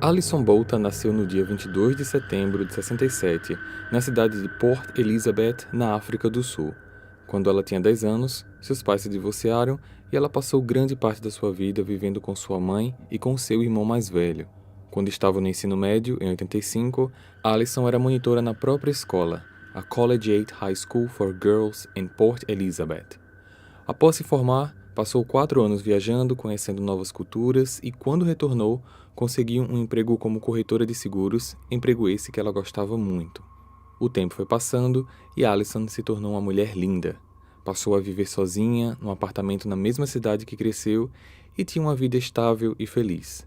Alison Bolton nasceu no dia 22 de setembro de 67, na cidade de Port Elizabeth, na África do Sul. Quando ela tinha 10 anos, seus pais se divorciaram e ela passou grande parte da sua vida vivendo com sua mãe e com seu irmão mais velho. Quando estava no ensino médio, em 85, Alison era monitora na própria escola, a Collegiate High School for Girls em Port Elizabeth. Após se formar, passou 4 anos viajando, conhecendo novas culturas e, quando retornou, conseguiu um emprego como corretora de seguros, emprego esse que ela gostava muito. O tempo foi passando e Alison se tornou uma mulher linda. Passou a viver sozinha, num apartamento na mesma cidade que cresceu e tinha uma vida estável e feliz.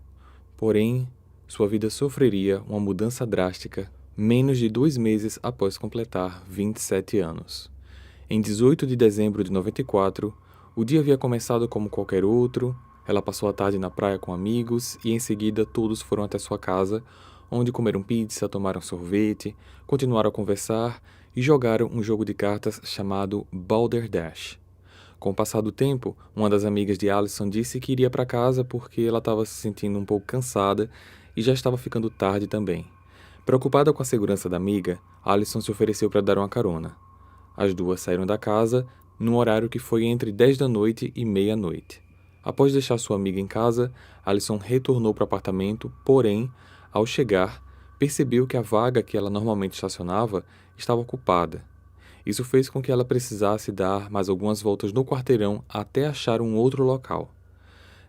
Porém, sua vida sofreria uma mudança drástica menos de 2 meses após completar 27 anos. Em 18 de dezembro de 94, o dia havia começado como qualquer outro. Ela passou a tarde na praia com amigos e em seguida todos foram até sua casa, onde comeram pizza, tomaram sorvete, continuaram a conversar e jogaram um jogo de cartas chamado Balderdash. Com o passar do tempo, uma das amigas de Alison disse que iria para casa porque ela estava se sentindo um pouco cansada e já estava ficando tarde também. Preocupada com a segurança da amiga, Alison se ofereceu para dar uma carona. As duas saíram da casa num horário que foi entre 10 da noite e meia-noite. Após deixar sua amiga em casa, Alison retornou para o apartamento, porém, ao chegar, percebeu que a vaga que ela normalmente estacionava estava ocupada. Isso fez com que ela precisasse dar mais algumas voltas no quarteirão até achar um outro local.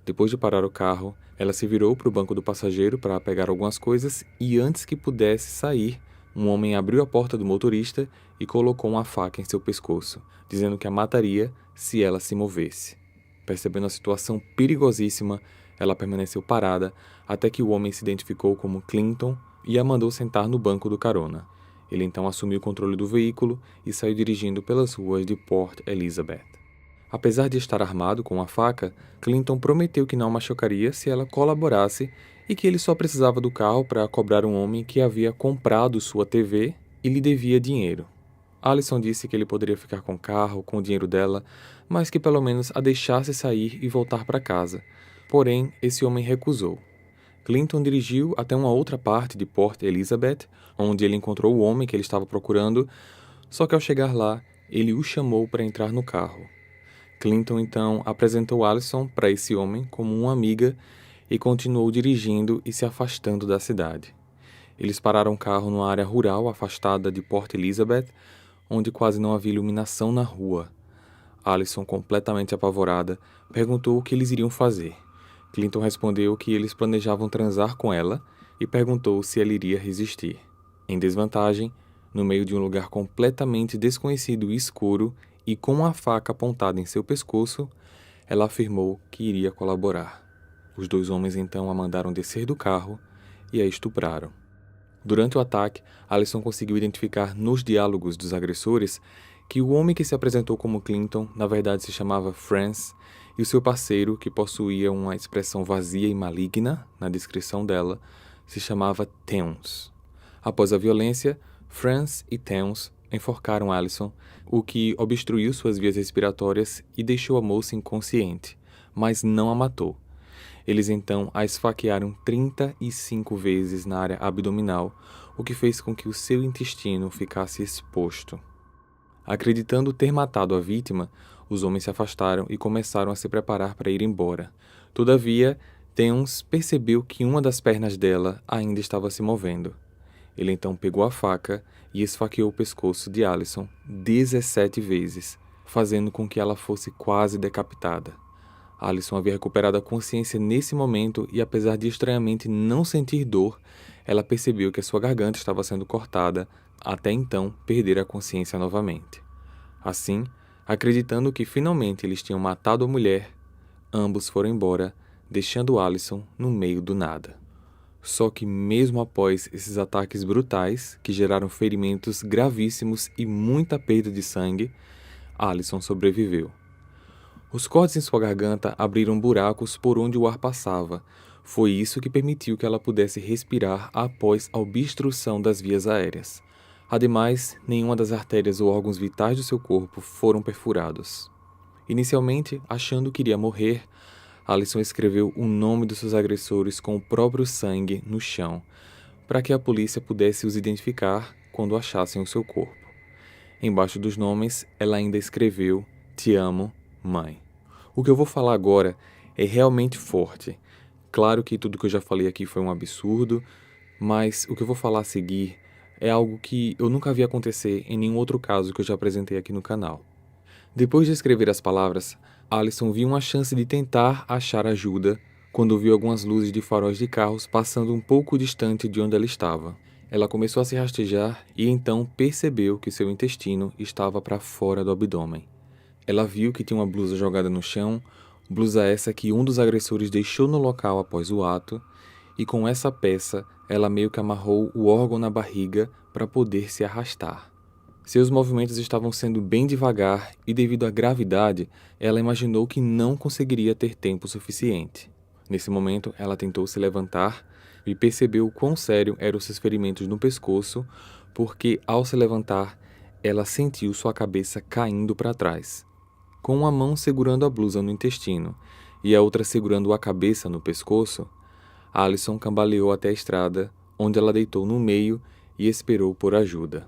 Depois de parar o carro, ela se virou para o banco do passageiro para pegar algumas coisas e, antes que pudesse sair, um homem abriu a porta do motorista e colocou uma faca em seu pescoço, dizendo que a mataria se ela se movesse. Percebendo a situação perigosíssima, ela permaneceu parada até que o homem se identificou como Clinton e a mandou sentar no banco do carona. Ele então assumiu o controle do veículo e saiu dirigindo pelas ruas de Port Elizabeth. Apesar de estar armado com uma faca, Clinton prometeu que não a machucaria se ela colaborasse e que ele só precisava do carro para cobrar um homem que havia comprado sua TV e lhe devia dinheiro. Alison disse que ele poderia ficar com o carro, com o dinheiro dela, mas que pelo menos a deixasse sair e voltar para casa. Porém, esse homem recusou. Clinton dirigiu até uma outra parte de Port Elizabeth, onde ele encontrou o homem que ele estava procurando, só que ao chegar lá, ele o chamou para entrar no carro. Clinton então apresentou Alison para esse homem como uma amiga e continuou dirigindo e se afastando da cidade. Eles pararam o carro numa área rural afastada de Port Elizabeth, onde quase não havia iluminação na rua. Alison, completamente apavorada, perguntou o que eles iriam fazer. Clinton respondeu que eles planejavam transar com ela e perguntou se ela iria resistir. Em desvantagem, no meio de um lugar completamente desconhecido e escuro e com uma faca apontada em seu pescoço, ela afirmou que iria colaborar. Os 2 homens então a mandaram descer do carro e a estupraram. Durante o ataque, Alison conseguiu identificar nos diálogos dos agressores que o homem que se apresentou como Clinton, na verdade se chamava Franz, e o seu parceiro, que possuía uma expressão vazia e maligna na descrição dela, se chamava Towns. Após a violência, Franz e Towns enforcaram Alison, o que obstruiu suas vias respiratórias e deixou a moça inconsciente, mas não a matou. Eles então a esfaquearam 35 vezes na área abdominal, o que fez com que o seu intestino ficasse exposto. Acreditando ter matado a vítima, os homens se afastaram e começaram a se preparar para ir embora. Todavia, Towns percebeu que uma das pernas dela ainda estava se movendo. Ele então pegou a faca e esfaqueou o pescoço de Alison 17 vezes, fazendo com que ela fosse quase decapitada. Alison havia recuperado a consciência nesse momento e, apesar de estranhamente não sentir dor, ela percebeu que a sua garganta estava sendo cortada, até então perder a consciência novamente. Assim, acreditando que finalmente eles tinham matado a mulher, ambos foram embora, deixando Alison no meio do nada. Só que mesmo após esses ataques brutais, que geraram ferimentos gravíssimos e muita perda de sangue, Alison sobreviveu. Os cortes em sua garganta abriram buracos por onde o ar passava. Foi isso que permitiu que ela pudesse respirar após a obstrução das vias aéreas. Ademais, nenhuma das artérias ou órgãos vitais do seu corpo foram perfurados. Inicialmente, achando que iria morrer, Alison escreveu o nome dos seus agressores com o próprio sangue no chão, para que a polícia pudesse os identificar quando achassem o seu corpo. Embaixo dos nomes, ela ainda escreveu: "Te amo, mãe". O que eu vou falar agora é realmente forte. Claro que tudo que eu já falei aqui foi um absurdo, mas o que eu vou falar a seguir é algo que eu nunca vi acontecer em nenhum outro caso que eu já apresentei aqui no canal. Depois de escrever as palavras, Alison viu uma chance de tentar achar ajuda quando viu algumas luzes de faróis de carros passando um pouco distante de onde ela estava. Ela começou a se rastejar e então percebeu que seu intestino estava para fora do abdômen. Ela viu que tinha uma blusa jogada no chão, blusa essa que um dos agressores deixou no local após o ato, e com essa peça ela meio que amarrou o órgão na barriga para poder se arrastar. Seus movimentos estavam sendo bem devagar e, devido à gravidade, ela imaginou que não conseguiria ter tempo suficiente. Nesse momento, ela tentou se levantar e percebeu o quão sério eram seus ferimentos no pescoço, porque, ao se levantar, ela sentiu sua cabeça caindo para trás. Com uma mão segurando a blusa no intestino e a outra segurando a cabeça no pescoço, Alison cambaleou até a estrada, onde ela deitou no meio e esperou por ajuda.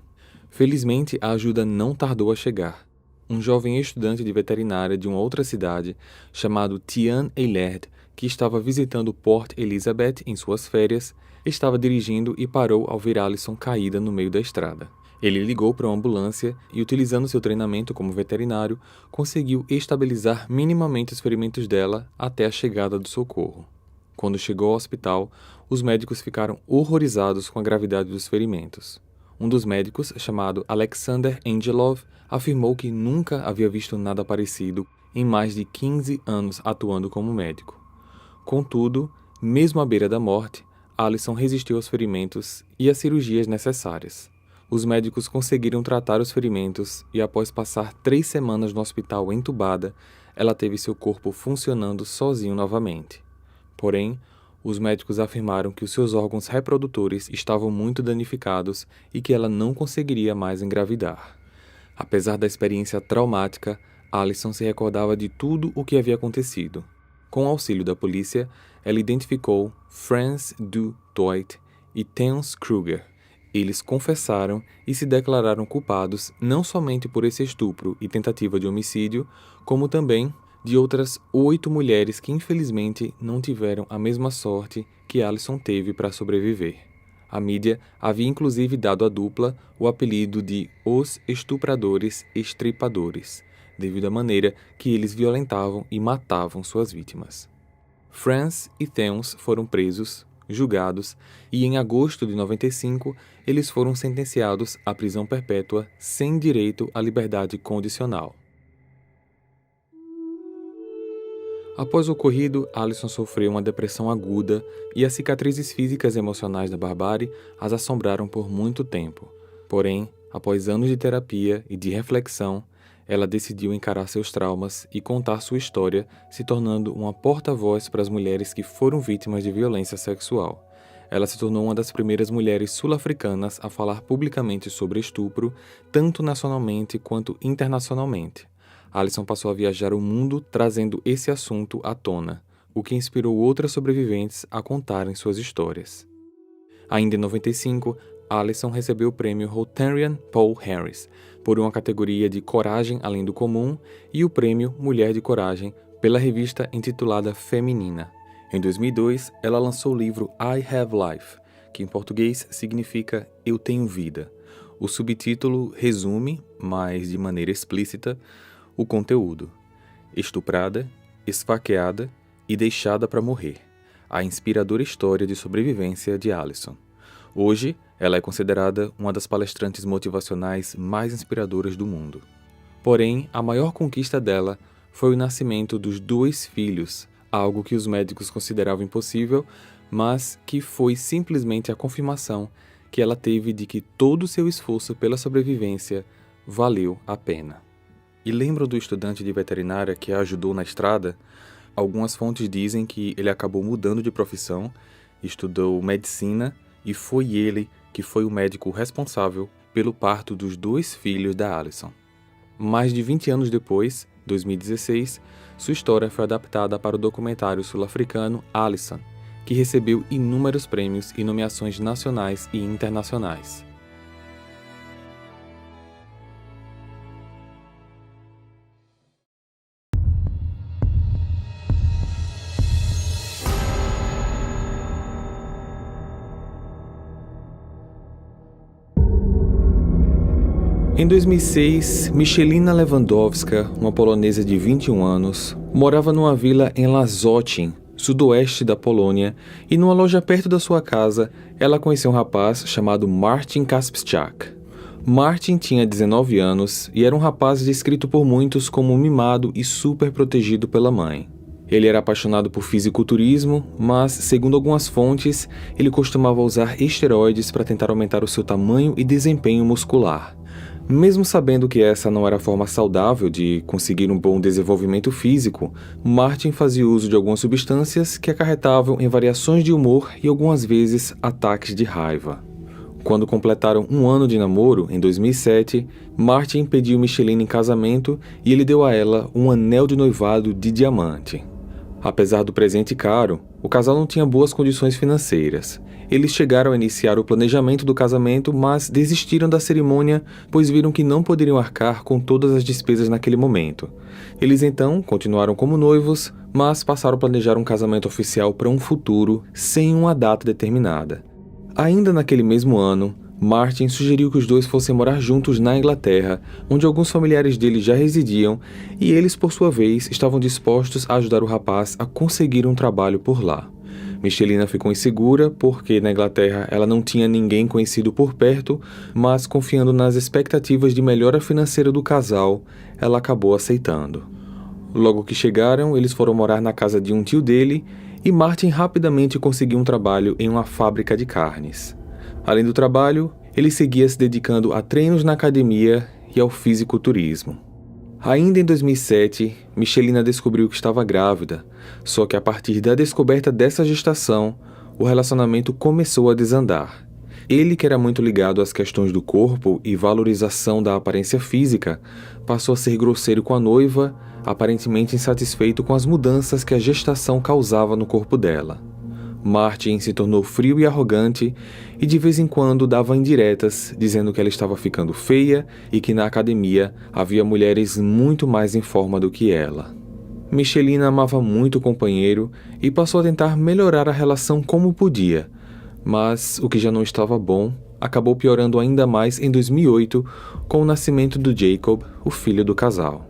Felizmente, a ajuda não tardou a chegar. Um jovem estudante de veterinária de uma outra cidade, chamado Tian Eilert, que estava visitando Port Elizabeth em suas férias, estava dirigindo e parou ao ver Alison caída no meio da estrada. Ele ligou para uma ambulância e, utilizando seu treinamento como veterinário, conseguiu estabilizar minimamente os ferimentos dela até a chegada do socorro. Quando chegou ao hospital, os médicos ficaram horrorizados com a gravidade dos ferimentos. Um dos médicos, chamado Alexander Angelov, afirmou que nunca havia visto nada parecido em mais de 15 anos atuando como médico. Contudo, mesmo à beira da morte, Alison resistiu aos ferimentos e às cirurgias necessárias. Os médicos conseguiram tratar os ferimentos e, após passar 3 semanas no hospital entubada, ela teve seu corpo funcionando sozinho novamente. Porém, os médicos afirmaram que os seus órgãos reprodutores estavam muito danificados e que ela não conseguiria mais engravidar. Apesar da experiência traumática, Alison se recordava de tudo o que havia acontecido. Com o auxílio da polícia, ela identificou Franz du Toit e Theuns Kruger. Eles confessaram e se declararam culpados não somente por esse estupro e tentativa de homicídio, como também de outras 8 mulheres que infelizmente não tiveram a mesma sorte que Alison teve para sobreviver. A mídia havia inclusive dado à dupla o apelido de Os Estupradores Estripadores, devido à maneira que eles violentavam e matavam suas vítimas. Franz e Theuns foram presos, julgados, e em agosto de 95 eles foram sentenciados à prisão perpétua sem direito à liberdade condicional. Após o ocorrido, Alison sofreu uma depressão aguda e as cicatrizes físicas e emocionais da barbárie as assombraram por muito tempo. Porém, após anos de terapia e de reflexão, ela decidiu encarar seus traumas e contar sua história, se tornando uma porta-voz para as mulheres que foram vítimas de violência sexual. Ela se tornou uma das primeiras mulheres sul-africanas a falar publicamente sobre estupro, tanto nacionalmente quanto internacionalmente. Alison passou a viajar o mundo trazendo esse assunto à tona, o que inspirou outras sobreviventes a contarem suas histórias. Ainda em 95, Alison recebeu o prêmio Rotarian Paul Harris, por uma categoria de Coragem Além do Comum, e o prêmio Mulher de Coragem, pela revista intitulada Feminina. Em 2002, ela lançou o livro I Have Life, que em português significa Eu Tenho Vida. O subtítulo resume, mas de maneira explícita, o conteúdo: estuprada, esfaqueada e deixada para morrer. A inspiradora história de sobrevivência de Alison. Hoje, ela é considerada uma das palestrantes motivacionais mais inspiradoras do mundo. Porém, a maior conquista dela foi o nascimento dos 2 filhos, algo que os médicos consideravam impossível, mas que foi simplesmente a confirmação que ela teve de que todo o seu esforço pela sobrevivência valeu a pena. E lembra do estudante de veterinária que a ajudou na estrada? Algumas fontes dizem que ele acabou mudando de profissão, estudou medicina e foi ele que foi o médico responsável pelo parto dos 2 filhos da Alison. Mais de 20 anos depois, 2016, sua história foi adaptada para o documentário sul-africano Alison, que recebeu inúmeros prêmios e nomeações nacionais e internacionais. Em 2006, Michelina Lewandowska, uma polonesa de 21 anos, morava numa vila em Lazocin, sudoeste da Polônia, e numa loja perto da sua casa, ela conheceu um rapaz chamado Martin Kasprzak. Martin tinha 19 anos e era um rapaz descrito por muitos como mimado e super protegido pela mãe. Ele era apaixonado por fisiculturismo, mas, segundo algumas fontes, ele costumava usar esteroides para tentar aumentar o seu tamanho e desempenho muscular. Mesmo sabendo que essa não era a forma saudável de conseguir um bom desenvolvimento físico, Martin fazia uso de algumas substâncias que acarretavam em variações de humor e algumas vezes ataques de raiva. Quando completaram um ano de namoro, em 2007, Martin pediu Michelina em casamento e ele deu a ela um anel de noivado de diamante. Apesar do presente caro, o casal não tinha boas condições financeiras. Eles chegaram a iniciar o planejamento do casamento, mas desistiram da cerimônia, pois viram que não poderiam arcar com todas as despesas naquele momento. Eles então continuaram como noivos, mas passaram a planejar um casamento oficial para um futuro, sem uma data determinada. Ainda naquele mesmo ano, Martin sugeriu que os dois fossem morar juntos na Inglaterra, onde alguns familiares dele já residiam, e eles, por sua vez, estavam dispostos a ajudar o rapaz a conseguir um trabalho por lá. Michelina ficou insegura porque na Inglaterra ela não tinha ninguém conhecido por perto, mas confiando nas expectativas de melhora financeira do casal, ela acabou aceitando. Logo que chegaram, eles foram morar na casa de um tio dele e Martin rapidamente conseguiu um trabalho em uma fábrica de carnes. Além do trabalho, ele seguia se dedicando a treinos na academia e ao fisiculturismo. Ainda em 2007, Michelina descobriu que estava grávida, só que a partir da descoberta dessa gestação, o relacionamento começou a desandar. Ele, que era muito ligado às questões do corpo e valorização da aparência física, passou a ser grosseiro com a noiva, aparentemente insatisfeito com as mudanças que a gestação causava no corpo dela. Martin se tornou frio e arrogante e de vez em quando dava indiretas dizendo que ela estava ficando feia e que na academia havia mulheres muito mais em forma do que ela. Michelina amava muito o companheiro e passou a tentar melhorar a relação como podia, mas o que já não estava bom acabou piorando ainda mais em 2008 com o nascimento do Jacob, o filho do casal.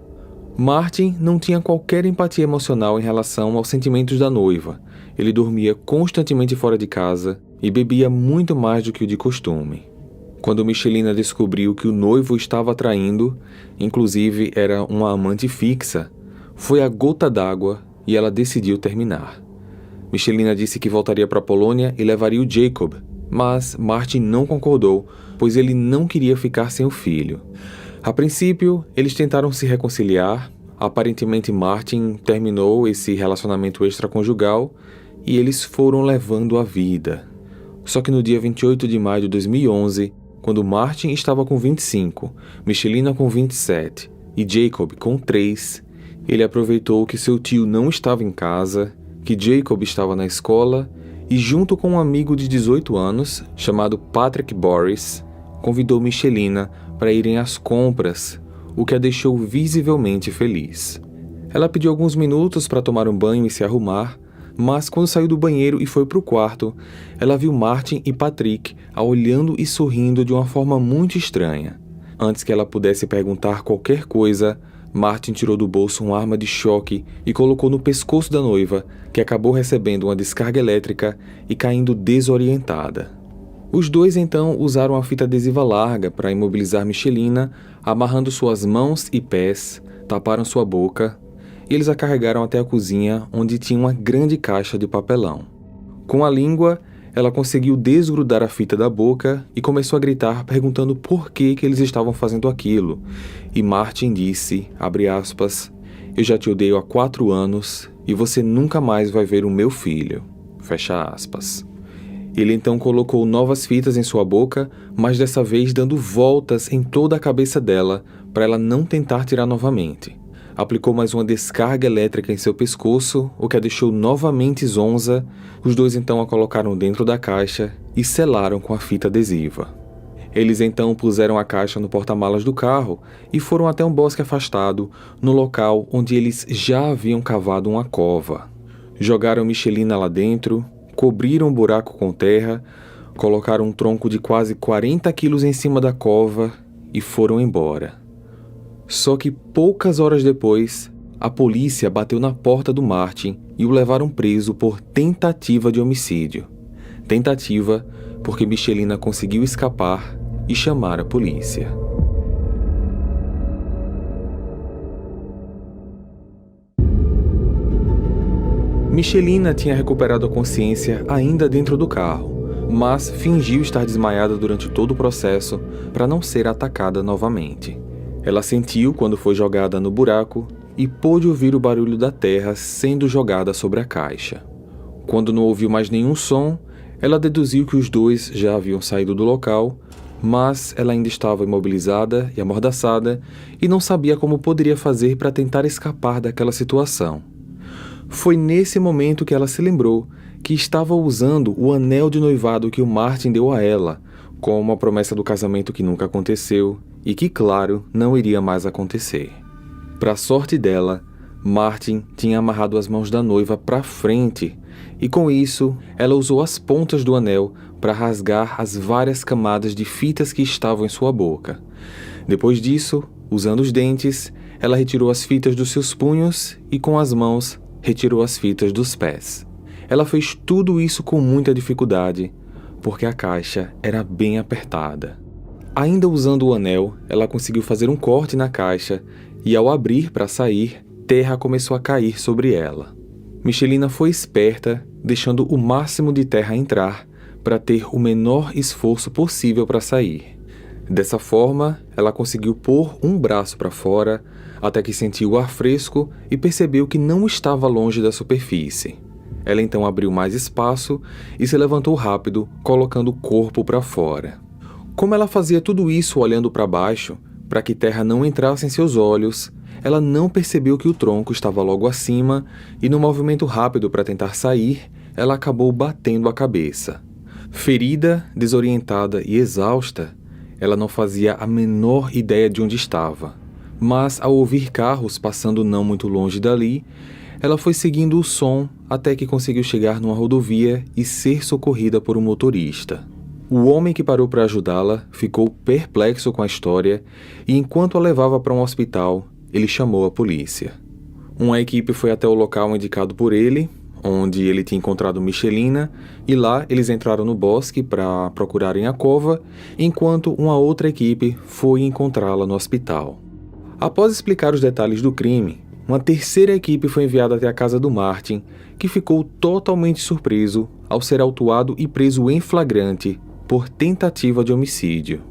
Martin não tinha qualquer empatia emocional em relação aos sentimentos da noiva. Ele dormia constantemente fora de casa e bebia muito mais do que o de costume. Quando Michelina descobriu que o noivo estava traindo, inclusive era uma amante fixa, foi a gota d'água e ela decidiu terminar. Michelina disse que voltaria para a Polônia e levaria o Jacob, mas Martin não concordou, pois ele não queria ficar sem o filho. A princípio, eles tentaram se reconciliar. Aparentemente, Martin terminou esse relacionamento extraconjugal e eles foram levando a vida. Só que no dia 28 de maio de 2011, quando Martin estava com 25, Michelina com 27 e Jacob com 3, ele aproveitou que seu tio não estava em casa, que Jacob estava na escola e, junto com um amigo de 18 anos, chamado Patrick Boris, convidou Michelina para irem às compras, o que a deixou visivelmente feliz. Ela pediu alguns minutos para tomar um banho e se arrumar, mas quando saiu do banheiro e foi para o quarto, ela viu Martin e Patrick a olhando e sorrindo de uma forma muito estranha. Antes que ela pudesse perguntar qualquer coisa, Martin tirou do bolso uma arma de choque e colocou no pescoço da noiva, que acabou recebendo uma descarga elétrica e caindo desorientada. Os dois então usaram a fita adesiva larga para imobilizar Michelina, amarrando suas mãos e pés, taparam sua boca e eles a carregaram até a cozinha, onde tinha uma grande caixa de papelão. Com a língua, ela conseguiu desgrudar a fita da boca e começou a gritar perguntando por que eles estavam fazendo aquilo. E Martin disse, abre aspas, eu já te odeio há 4 anos e você nunca mais vai ver o meu filho, fecha aspas. Ele então colocou novas fitas em sua boca, mas dessa vez dando voltas em toda a cabeça dela, para ela não tentar tirar novamente. aplicou mais uma descarga elétrica em seu pescoço, o que a deixou novamente zonza. Os dois então a colocaram dentro da caixa e selaram com a fita adesiva. Eles então puseram a caixa no porta-malas do carro e foram até um bosque afastado, no local onde eles já haviam cavado uma cova. Jogaram Michelina lá dentro, cobriram o buraco com terra, colocaram um tronco de quase 40 quilos em cima da cova e foram embora. Só que poucas horas depois, a polícia bateu na porta do Martin e o levaram preso por tentativa de homicídio. Tentativa porque Michelina conseguiu escapar e chamar a polícia. Michelina tinha recuperado a consciência ainda dentro do carro, mas fingiu estar desmaiada durante todo o processo para não ser atacada novamente. Ela sentiu quando foi jogada no buraco e pôde ouvir o barulho da terra sendo jogada sobre a caixa. Quando não ouviu mais nenhum som, ela deduziu que os dois já haviam saído do local, mas ela ainda estava imobilizada e amordaçada e não sabia como poderia fazer para tentar escapar daquela situação. Foi nesse momento que ela se lembrou que estava usando o anel de noivado que o Martin deu a ela, com uma promessa do casamento que nunca aconteceu e que, claro, não iria mais acontecer. Para a sorte dela, Martin tinha amarrado as mãos da noiva para frente e, com isso, ela usou as pontas do anel para rasgar as várias camadas de fitas que estavam em sua boca. Depois disso, usando os dentes, ela retirou as fitas dos seus punhos e, com as mãos, retirou as fitas dos pés. Ela fez tudo isso com muita dificuldade, porque a caixa era bem apertada. Ainda usando o anel, ela conseguiu fazer um corte na caixa e, ao abrir para sair, terra começou a cair sobre ela. Michelina foi esperta, deixando o máximo de terra entrar para ter o menor esforço possível para sair. Dessa forma, ela conseguiu pôr um braço para fora, até que sentiu o ar fresco e percebeu que não estava longe da superfície. Ela então abriu mais espaço e se levantou rápido, colocando o corpo para fora. Como ela fazia tudo isso olhando para baixo, para que terra não entrasse em seus olhos, ela não percebeu que o tronco estava logo acima e, no movimento rápido para tentar sair, ela acabou batendo a cabeça. Ferida, desorientada e exausta, ela não fazia a menor ideia de onde estava. Mas, ao ouvir carros passando não muito longe dali, ela foi seguindo o som até que conseguiu chegar numa rodovia e ser socorrida por um motorista. O homem que parou para ajudá-la ficou perplexo com a história e, enquanto a levava para um hospital, ele chamou a polícia. Uma equipe foi até o local indicado por ele, onde ele tinha encontrado Michelina, e lá eles entraram no bosque para procurarem a cova, enquanto uma outra equipe foi encontrá-la no hospital. Após explicar os detalhes do crime, uma terceira equipe foi enviada até a casa do Martin, que ficou totalmente surpreso ao ser autuado e preso em flagrante por tentativa de homicídio.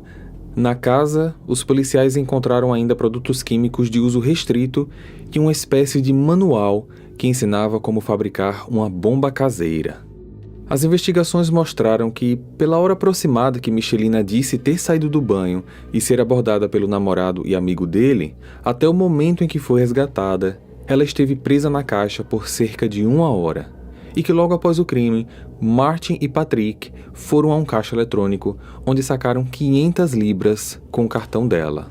Na casa, os policiais encontraram ainda produtos químicos de uso restrito e uma espécie de manual que ensinava como fabricar uma bomba caseira. As investigações mostraram que, pela hora aproximada que Michelina disse ter saído do banho e ser abordada pelo namorado e amigo dele, até o momento em que foi resgatada, ela esteve presa na caixa por cerca de 1 hora. E que logo após o crime, Martin e Patrick foram a um caixa eletrônico onde sacaram 500 libras com o cartão dela.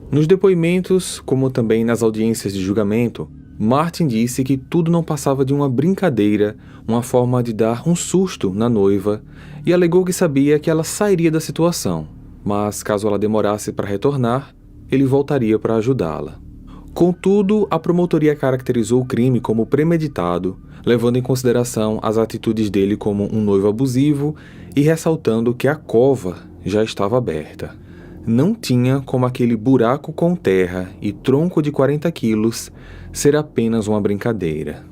Nos depoimentos, como também nas audiências de julgamento, Martin disse que tudo não passava de uma brincadeira, uma forma de dar um susto na noiva, e alegou que sabia que ela sairia da situação, mas caso ela demorasse para retornar, ele voltaria para ajudá-la. Contudo, a promotoria caracterizou o crime como premeditado, levando em consideração as atitudes dele como um noivo abusivo e ressaltando que a cova já estava aberta. Não tinha como aquele buraco com terra e tronco de 40 quilos ser apenas uma brincadeira.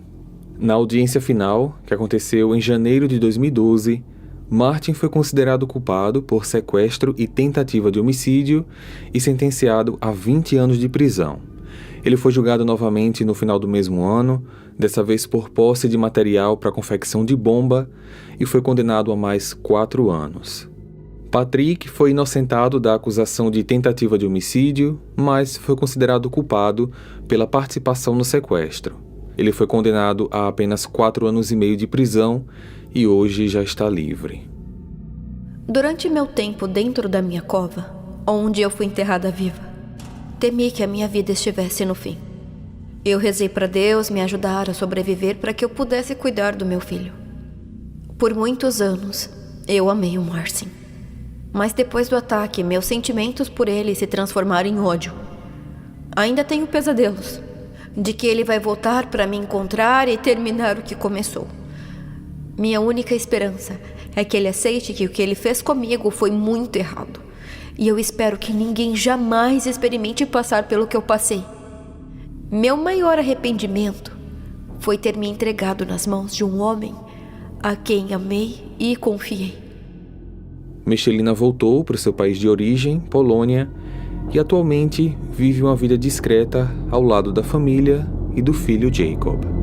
Na audiência final, que aconteceu em janeiro de 2012, Martin foi considerado culpado por sequestro e tentativa de homicídio e sentenciado a 20 anos de prisão. Ele foi julgado novamente no final do mesmo ano, dessa vez por posse de material para confecção de bomba, e foi condenado a mais 4 anos. Patrick foi inocentado da acusação de tentativa de homicídio, mas foi considerado culpado pela participação no sequestro. Ele foi condenado a apenas 4 anos e meio de prisão e hoje já está livre. Durante meu tempo dentro da minha cova, onde eu fui enterrada viva, temi que a minha vida estivesse no fim. Eu rezei para Deus me ajudar a sobreviver para que eu pudesse cuidar do meu filho. Por muitos anos, eu amei o Marcin. Mas depois do ataque, meus sentimentos por ele se transformaram em ódio. Ainda tenho pesadelos de que ele vai voltar para me encontrar e terminar o que começou. Minha única esperança é que ele aceite que o que ele fez comigo foi muito errado. E eu espero que ninguém jamais experimente passar pelo que eu passei. Meu maior arrependimento foi ter me entregado nas mãos de um homem a quem amei e confiei. Michelina voltou para o seu país de origem, Polônia, e atualmente vive uma vida discreta ao lado da família e do filho Jacob.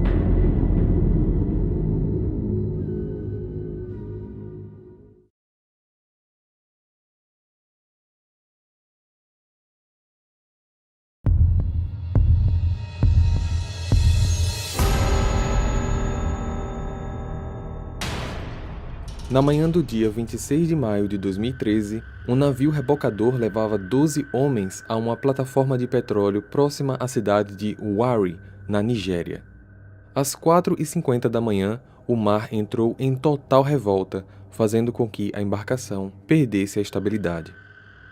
Na manhã do dia 26 de maio de 2013, um navio rebocador levava 12 homens a uma plataforma de petróleo próxima à cidade de Warri, na Nigéria. Às 4h50 da manhã, o mar entrou em total revolta, fazendo com que a embarcação perdesse a estabilidade.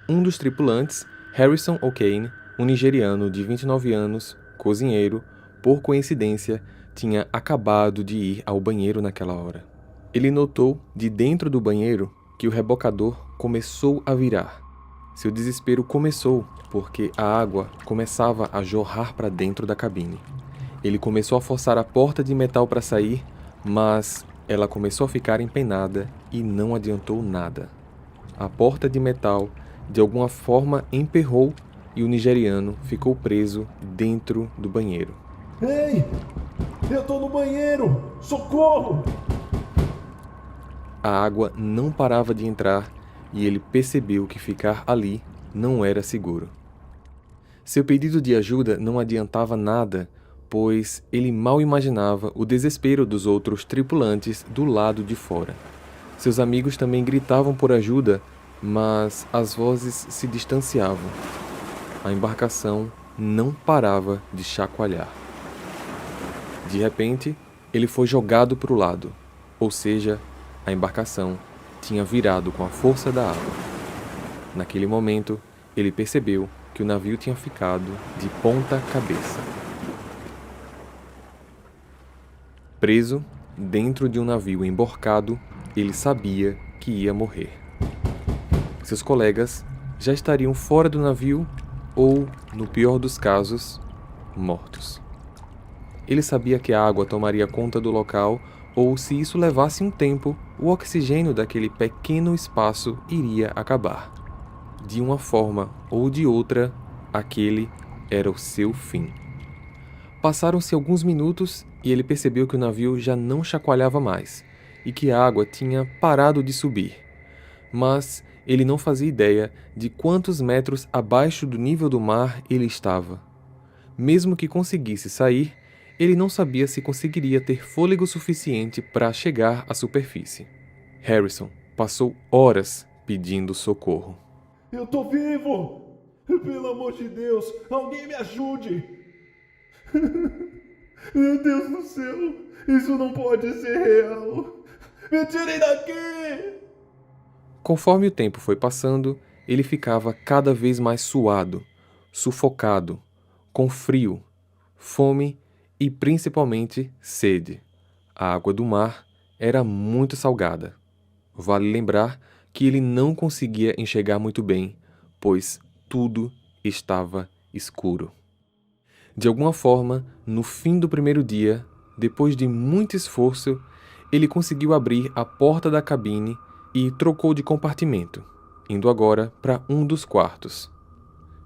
Um dos tripulantes, Harrison O'Kane, um nigeriano de 29 anos, cozinheiro, por coincidência, tinha acabado de ir ao banheiro naquela hora. Ele notou, de dentro do banheiro, que o rebocador começou a virar. Seu desespero começou porque a água começava a jorrar para dentro da cabine. Ele começou a forçar a porta de metal para sair, mas ela começou a ficar empenada e não adiantou nada. A porta de metal, de alguma forma, emperrou e o nigeriano ficou preso dentro do banheiro. Ei! Eu tô no banheiro! Socorro! A água não parava de entrar e ele percebeu que ficar ali não era seguro. Seu pedido de ajuda não adiantava nada, pois ele mal imaginava o desespero dos outros tripulantes do lado de fora. Seus amigos também gritavam por ajuda, mas as vozes se distanciavam. A embarcação não parava de chacoalhar. De repente, ele foi jogado para o lado, ou seja, a embarcação tinha virado com a força da água. Naquele momento, ele percebeu que o navio tinha ficado de ponta cabeça. Preso dentro de um navio emborcado, ele sabia que ia morrer. Seus colegas já estariam fora do navio ou, no pior dos casos, mortos. Ele sabia que a água tomaria conta do local ou, se isso levasse um tempo, o oxigênio daquele pequeno espaço iria acabar. De uma forma ou de outra, aquele era o seu fim. Passaram-se alguns minutos e ele percebeu que o navio já não chacoalhava mais e que a água tinha parado de subir. Mas ele não fazia ideia de quantos metros abaixo do nível do mar ele estava. Mesmo que conseguisse sair, ele não sabia se conseguiria ter fôlego suficiente para chegar à superfície. Harrison passou horas pedindo socorro. Eu tô vivo! Pelo amor de Deus, alguém me ajude! Meu Deus do céu, isso não pode ser real! Me tirem daqui! Conforme o tempo foi passando, ele ficava cada vez mais suado, sufocado, com frio, fome e principalmente sede. A água do mar era muito salgada. Vale lembrar que ele não conseguia enxergar muito bem, pois tudo estava escuro. De alguma forma, no fim do primeiro dia, depois de muito esforço, ele conseguiu abrir a porta da cabine e trocou de compartimento, indo agora para um dos quartos.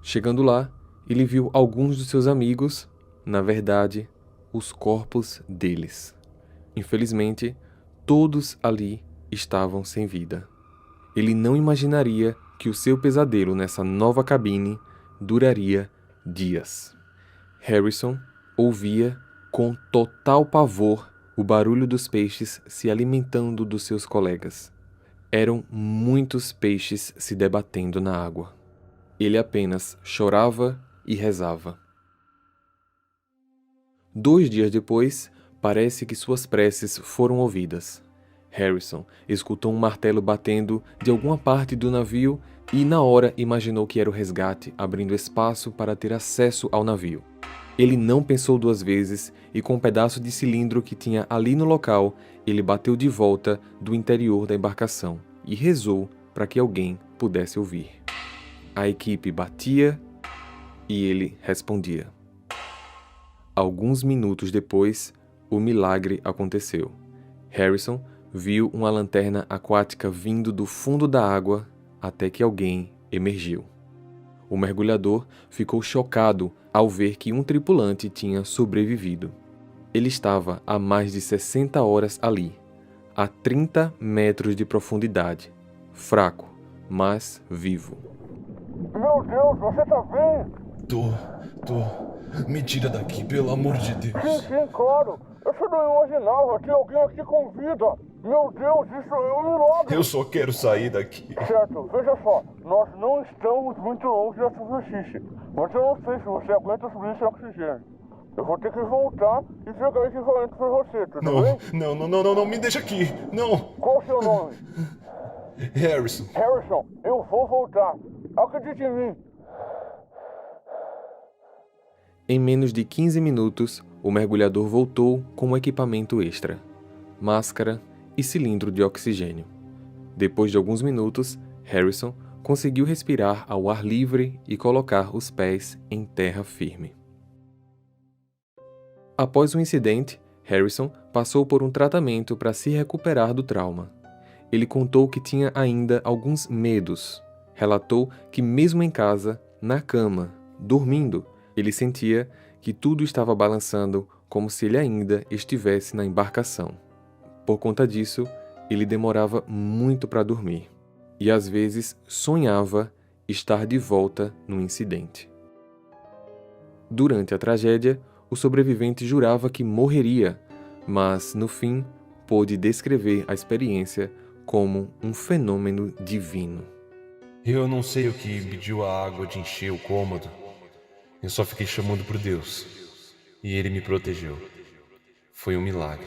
Chegando lá, ele viu alguns dos seus amigos, na verdade, os corpos deles. Infelizmente, todos ali estavam sem vida. Ele não imaginaria que o seu pesadelo nessa nova cabine duraria dias. Harrison ouvia com total pavor o barulho dos peixes se alimentando dos seus colegas. Eram muitos peixes se debatendo na água. Ele apenas chorava e rezava. 2 dias depois, parece que suas preces foram ouvidas. Harrison escutou um martelo batendo de alguma parte do navio e, na hora, imaginou que era o resgate, abrindo espaço para ter acesso ao navio. Ele não pensou 2 vezes e, com um pedaço de cilindro que tinha ali no local, ele bateu de volta do interior da embarcação e rezou para que alguém pudesse ouvir. A equipe batia e ele respondia. Alguns minutos depois, o milagre aconteceu. Harrison viu uma lanterna aquática vindo do fundo da água até que alguém emergiu. O mergulhador ficou chocado ao ver que um tripulante tinha sobrevivido. Ele estava há mais de 60 horas ali, a 30 metros de profundidade, fraco, mas vivo. Meu Deus, você tá bem? Tô. Me tira daqui, pelo amor de Deus. Sim, claro. Eu só não imaginava que alguém aqui com vida. Meu Deus, isso é um milagre. Eu só quero sair daqui. Certo, veja só. Nós não estamos muito longe da superfície. Mas eu não sei se você aguenta subir sem oxigênio. Eu vou ter que voltar e pegar equipamento pra você, tudo bem? Não, me deixa aqui. Não. Qual o seu nome? Harrison. Harrison, eu vou voltar. Acredite em mim. Em menos de 15 minutos, o mergulhador voltou com um equipamento extra, máscara e cilindro de oxigênio. Depois de alguns minutos, Harrison conseguiu respirar ao ar livre e colocar os pés em terra firme. Após o incidente, Harrison passou por um tratamento para se recuperar do trauma. Ele contou que tinha ainda alguns medos. Relatou que mesmo em casa, na cama, dormindo, ele sentia que tudo estava balançando como se ele ainda estivesse na embarcação. Por conta disso, ele demorava muito para dormir e às vezes sonhava estar de volta no incidente. Durante a tragédia, o sobrevivente jurava que morreria, mas no fim pôde descrever a experiência como um fenômeno divino. Eu não sei o que impediu a água de encher o cômodo. Eu só fiquei chamando por Deus. E Ele me protegeu. Foi um milagre.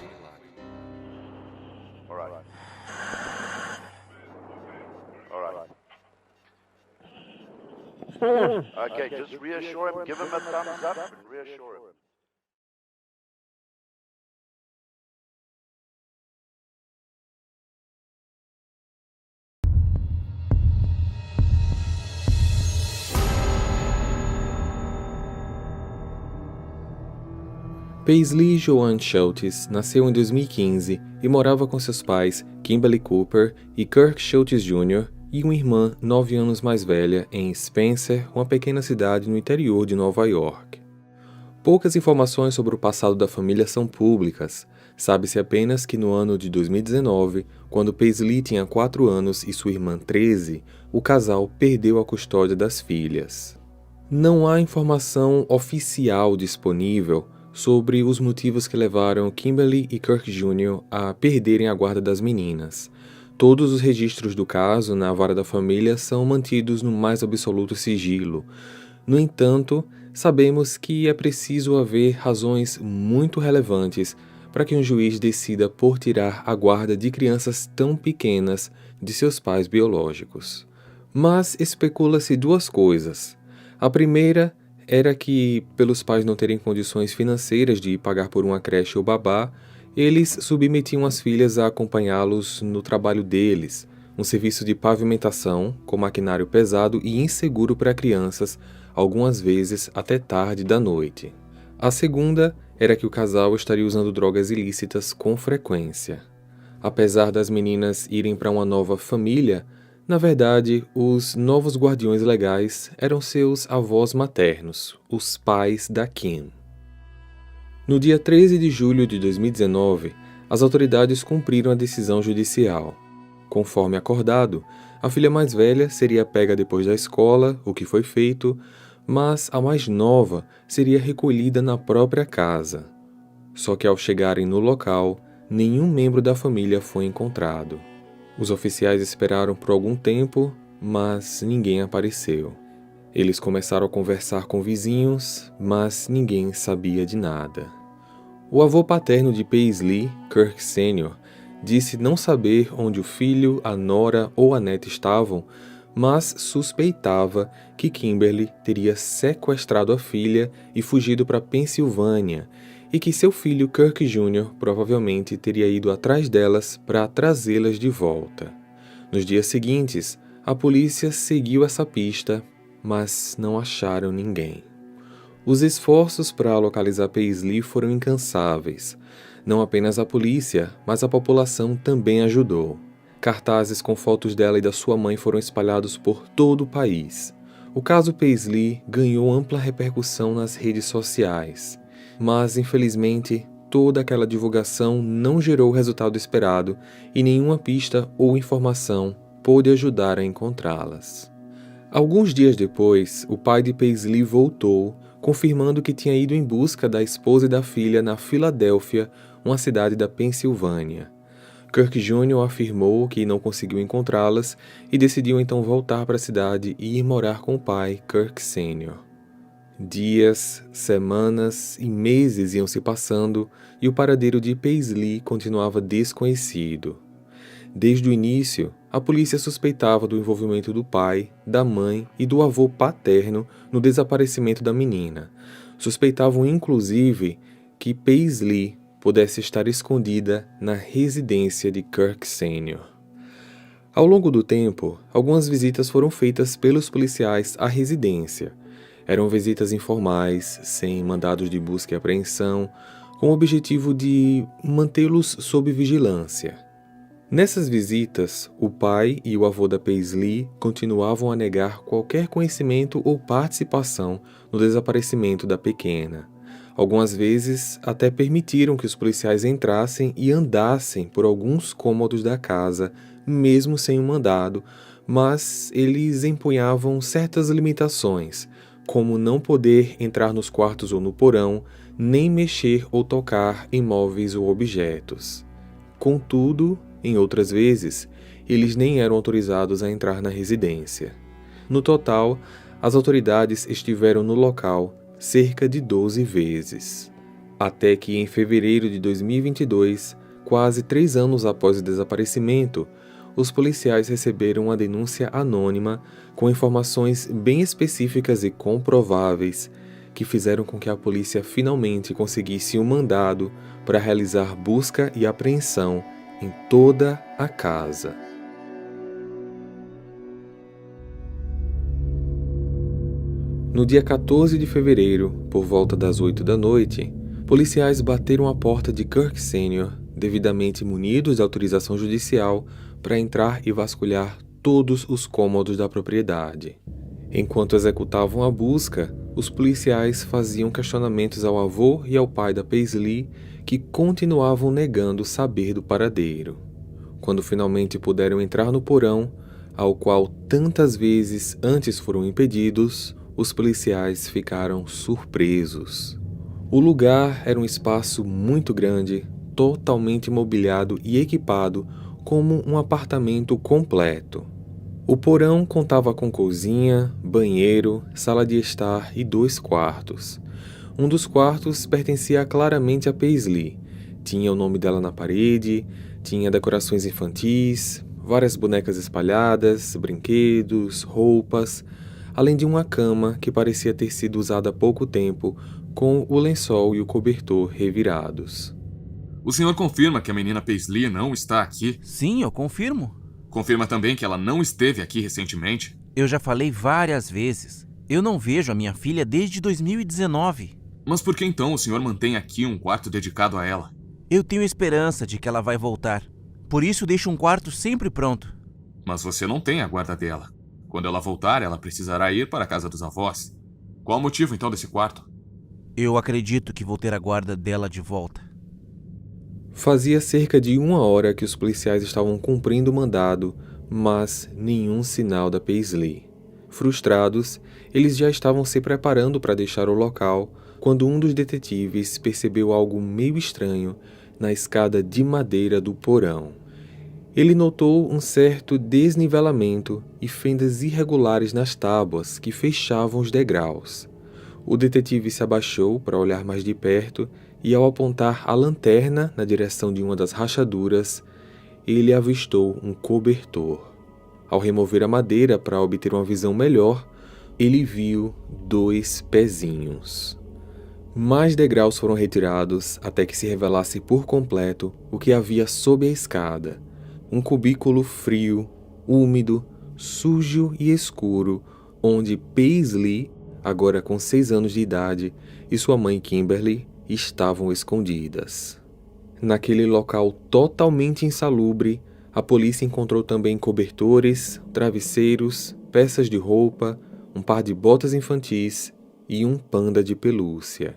Okay, just reassure him, give him a thumbs up and reassure him. Paisley Joanne Schultz nasceu em 2015 e morava com seus pais, Kimberly Cooper e Kirk Schultz Jr., e uma irmã 9 anos mais velha em Spencer, uma pequena cidade no interior de Nova York. Poucas informações sobre o passado da família são públicas. Sabe-se apenas que no ano de 2019, quando Paisley tinha 4 anos e sua irmã 13, o casal perdeu a custódia das filhas. Não há informação oficial disponível sobre os motivos que levaram Kimberly e Kirk Jr. a perderem a guarda das meninas. Todos os registros do caso na vara da família são mantidos no mais absoluto sigilo. No entanto, sabemos que é preciso haver razões muito relevantes para que um juiz decida por tirar a guarda de crianças tão pequenas de seus pais biológicos. Mas especula-se 2 coisas. A primeira era que, pelos pais não terem condições financeiras de pagar por uma creche ou babá, eles submetiam as filhas a acompanhá-los no trabalho deles, um serviço de pavimentação com maquinário pesado e inseguro para crianças, algumas vezes até tarde da noite. A segunda era que o casal estaria usando drogas ilícitas com frequência. Apesar das meninas irem para uma nova família, na verdade, os novos guardiões legais eram seus avós maternos, os pais da Kim. No dia 13 de julho de 2019, as autoridades cumpriram a decisão judicial. Conforme acordado, a filha mais velha seria pega depois da escola, o que foi feito, mas a mais nova seria recolhida na própria casa. Só que ao chegarem no local, nenhum membro da família foi encontrado. Os oficiais esperaram por algum tempo, mas ninguém apareceu. Eles começaram a conversar com vizinhos, mas ninguém sabia de nada. O avô paterno de Paisley, Kirk Sr., disse não saber onde o filho, a nora ou a neta estavam, mas suspeitava que Kimberly teria sequestrado a filha e fugido para Pensilvânia, e que seu filho Kirk Jr. provavelmente teria ido atrás delas para trazê-las de volta. Nos dias seguintes, a polícia seguiu essa pista, mas não acharam ninguém. Os esforços para localizar Paisley foram incansáveis. Não apenas a polícia, mas a população também ajudou. Cartazes com fotos dela e da sua mãe foram espalhados por todo o país. O caso Paisley ganhou ampla repercussão nas redes sociais. Mas, infelizmente, toda aquela divulgação não gerou o resultado esperado e nenhuma pista ou informação pôde ajudar a encontrá-las. Alguns dias depois, o pai de Paisley voltou, confirmando que tinha ido em busca da esposa e da filha na Filadélfia, uma cidade da Pensilvânia. Kirk Jr. afirmou que não conseguiu encontrá-las e decidiu então voltar para a cidade e ir morar com o pai, Kirk Sr. Dias, semanas e meses iam se passando e o paradeiro de Paisley continuava desconhecido. Desde o início, a polícia suspeitava do envolvimento do pai, da mãe e do avô paterno no desaparecimento da menina. Suspeitavam inclusive que Paisley pudesse estar escondida na residência de Kirk Sr. Ao longo do tempo, algumas visitas foram feitas pelos policiais à residência. Eram visitas informais, sem mandados de busca e apreensão, com o objetivo de mantê-los sob vigilância. Nessas visitas, o pai e o avô da Paisley continuavam a negar qualquer conhecimento ou participação no desaparecimento da pequena. Algumas vezes, até permitiram que os policiais entrassem e andassem por alguns cômodos da casa, mesmo sem um mandado, mas eles empunhavam certas limitações, como não poder entrar nos quartos ou no porão, nem mexer ou tocar em móveis ou objetos. Contudo, em outras vezes, eles nem eram autorizados a entrar na residência. No total, as autoridades estiveram no local cerca de 12 vezes. Até que em fevereiro de 2022, quase 3 anos após o desaparecimento, os policiais receberam uma denúncia anônima com informações bem específicas e comprováveis que fizeram com que a polícia finalmente conseguisse um mandado para realizar busca e apreensão em toda a casa. No dia 14 de fevereiro, por volta das 8 da noite, policiais bateram a porta de Kirk Sr., devidamente munidos de autorização judicial, para entrar e vasculhar todos os cômodos da propriedade. Enquanto executavam a busca, os policiais faziam questionamentos ao avô e ao pai da Paisley, que continuavam negando saber do paradeiro. Quando finalmente puderam entrar no porão, ao qual tantas vezes antes foram impedidos, os policiais ficaram surpresos. O lugar era um espaço muito grande, totalmente mobiliado e equipado como um apartamento completo. O porão contava com cozinha, banheiro, sala de estar e 2 quartos. Um dos quartos pertencia claramente a Paisley. Tinha o nome dela na parede, tinha decorações infantis, várias bonecas espalhadas, brinquedos, roupas, além de uma cama que parecia ter sido usada há pouco tempo, com o lençol e o cobertor revirados. O senhor confirma que a menina Paisley não está aqui? Sim, eu confirmo. Confirma também que ela não esteve aqui recentemente? Eu já falei várias vezes. Eu não vejo a minha filha desde 2019. Mas por que então o senhor mantém aqui um quarto dedicado a ela? Eu tenho esperança de que ela vai voltar. Por isso deixo um quarto sempre pronto. Mas você não tem a guarda dela. Quando ela voltar, ela precisará ir para a casa dos avós. Qual o motivo então desse quarto? Eu acredito que vou ter a guarda dela de volta. Fazia cerca de 1 hora que os policiais estavam cumprindo o mandado, mas nenhum sinal da Paisley. Frustrados, eles já estavam se preparando para deixar o local quando um dos detetives percebeu algo meio estranho na escada de madeira do porão. Ele notou um certo desnivelamento e fendas irregulares nas tábuas que fechavam os degraus. O detetive se abaixou para olhar mais de perto e, ao apontar a lanterna na direção de uma das rachaduras, ele avistou um cobertor. Ao remover a madeira para obter uma visão melhor, ele viu 2 pezinhos. Mais degraus foram retirados até que se revelasse por completo o que havia sob a escada. Um cubículo frio, úmido, sujo e escuro, onde Paisley, agora com 6 anos de idade, e sua mãe Kimberly estavam escondidas. Naquele local totalmente insalubre, a polícia encontrou também cobertores, travesseiros, peças de roupa, um par de botas infantis e um panda de pelúcia.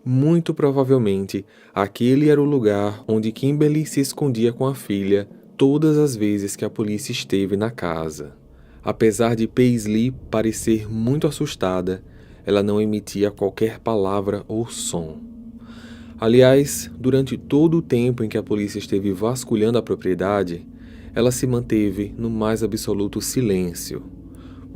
Muito provavelmente, aquele era o lugar onde Kimberly se escondia com a filha todas as vezes que a polícia esteve na casa. Apesar de Paisley parecer muito assustada, ela não emitia qualquer palavra ou som. Aliás, durante todo o tempo em que a polícia esteve vasculhando a propriedade, ela se manteve no mais absoluto silêncio,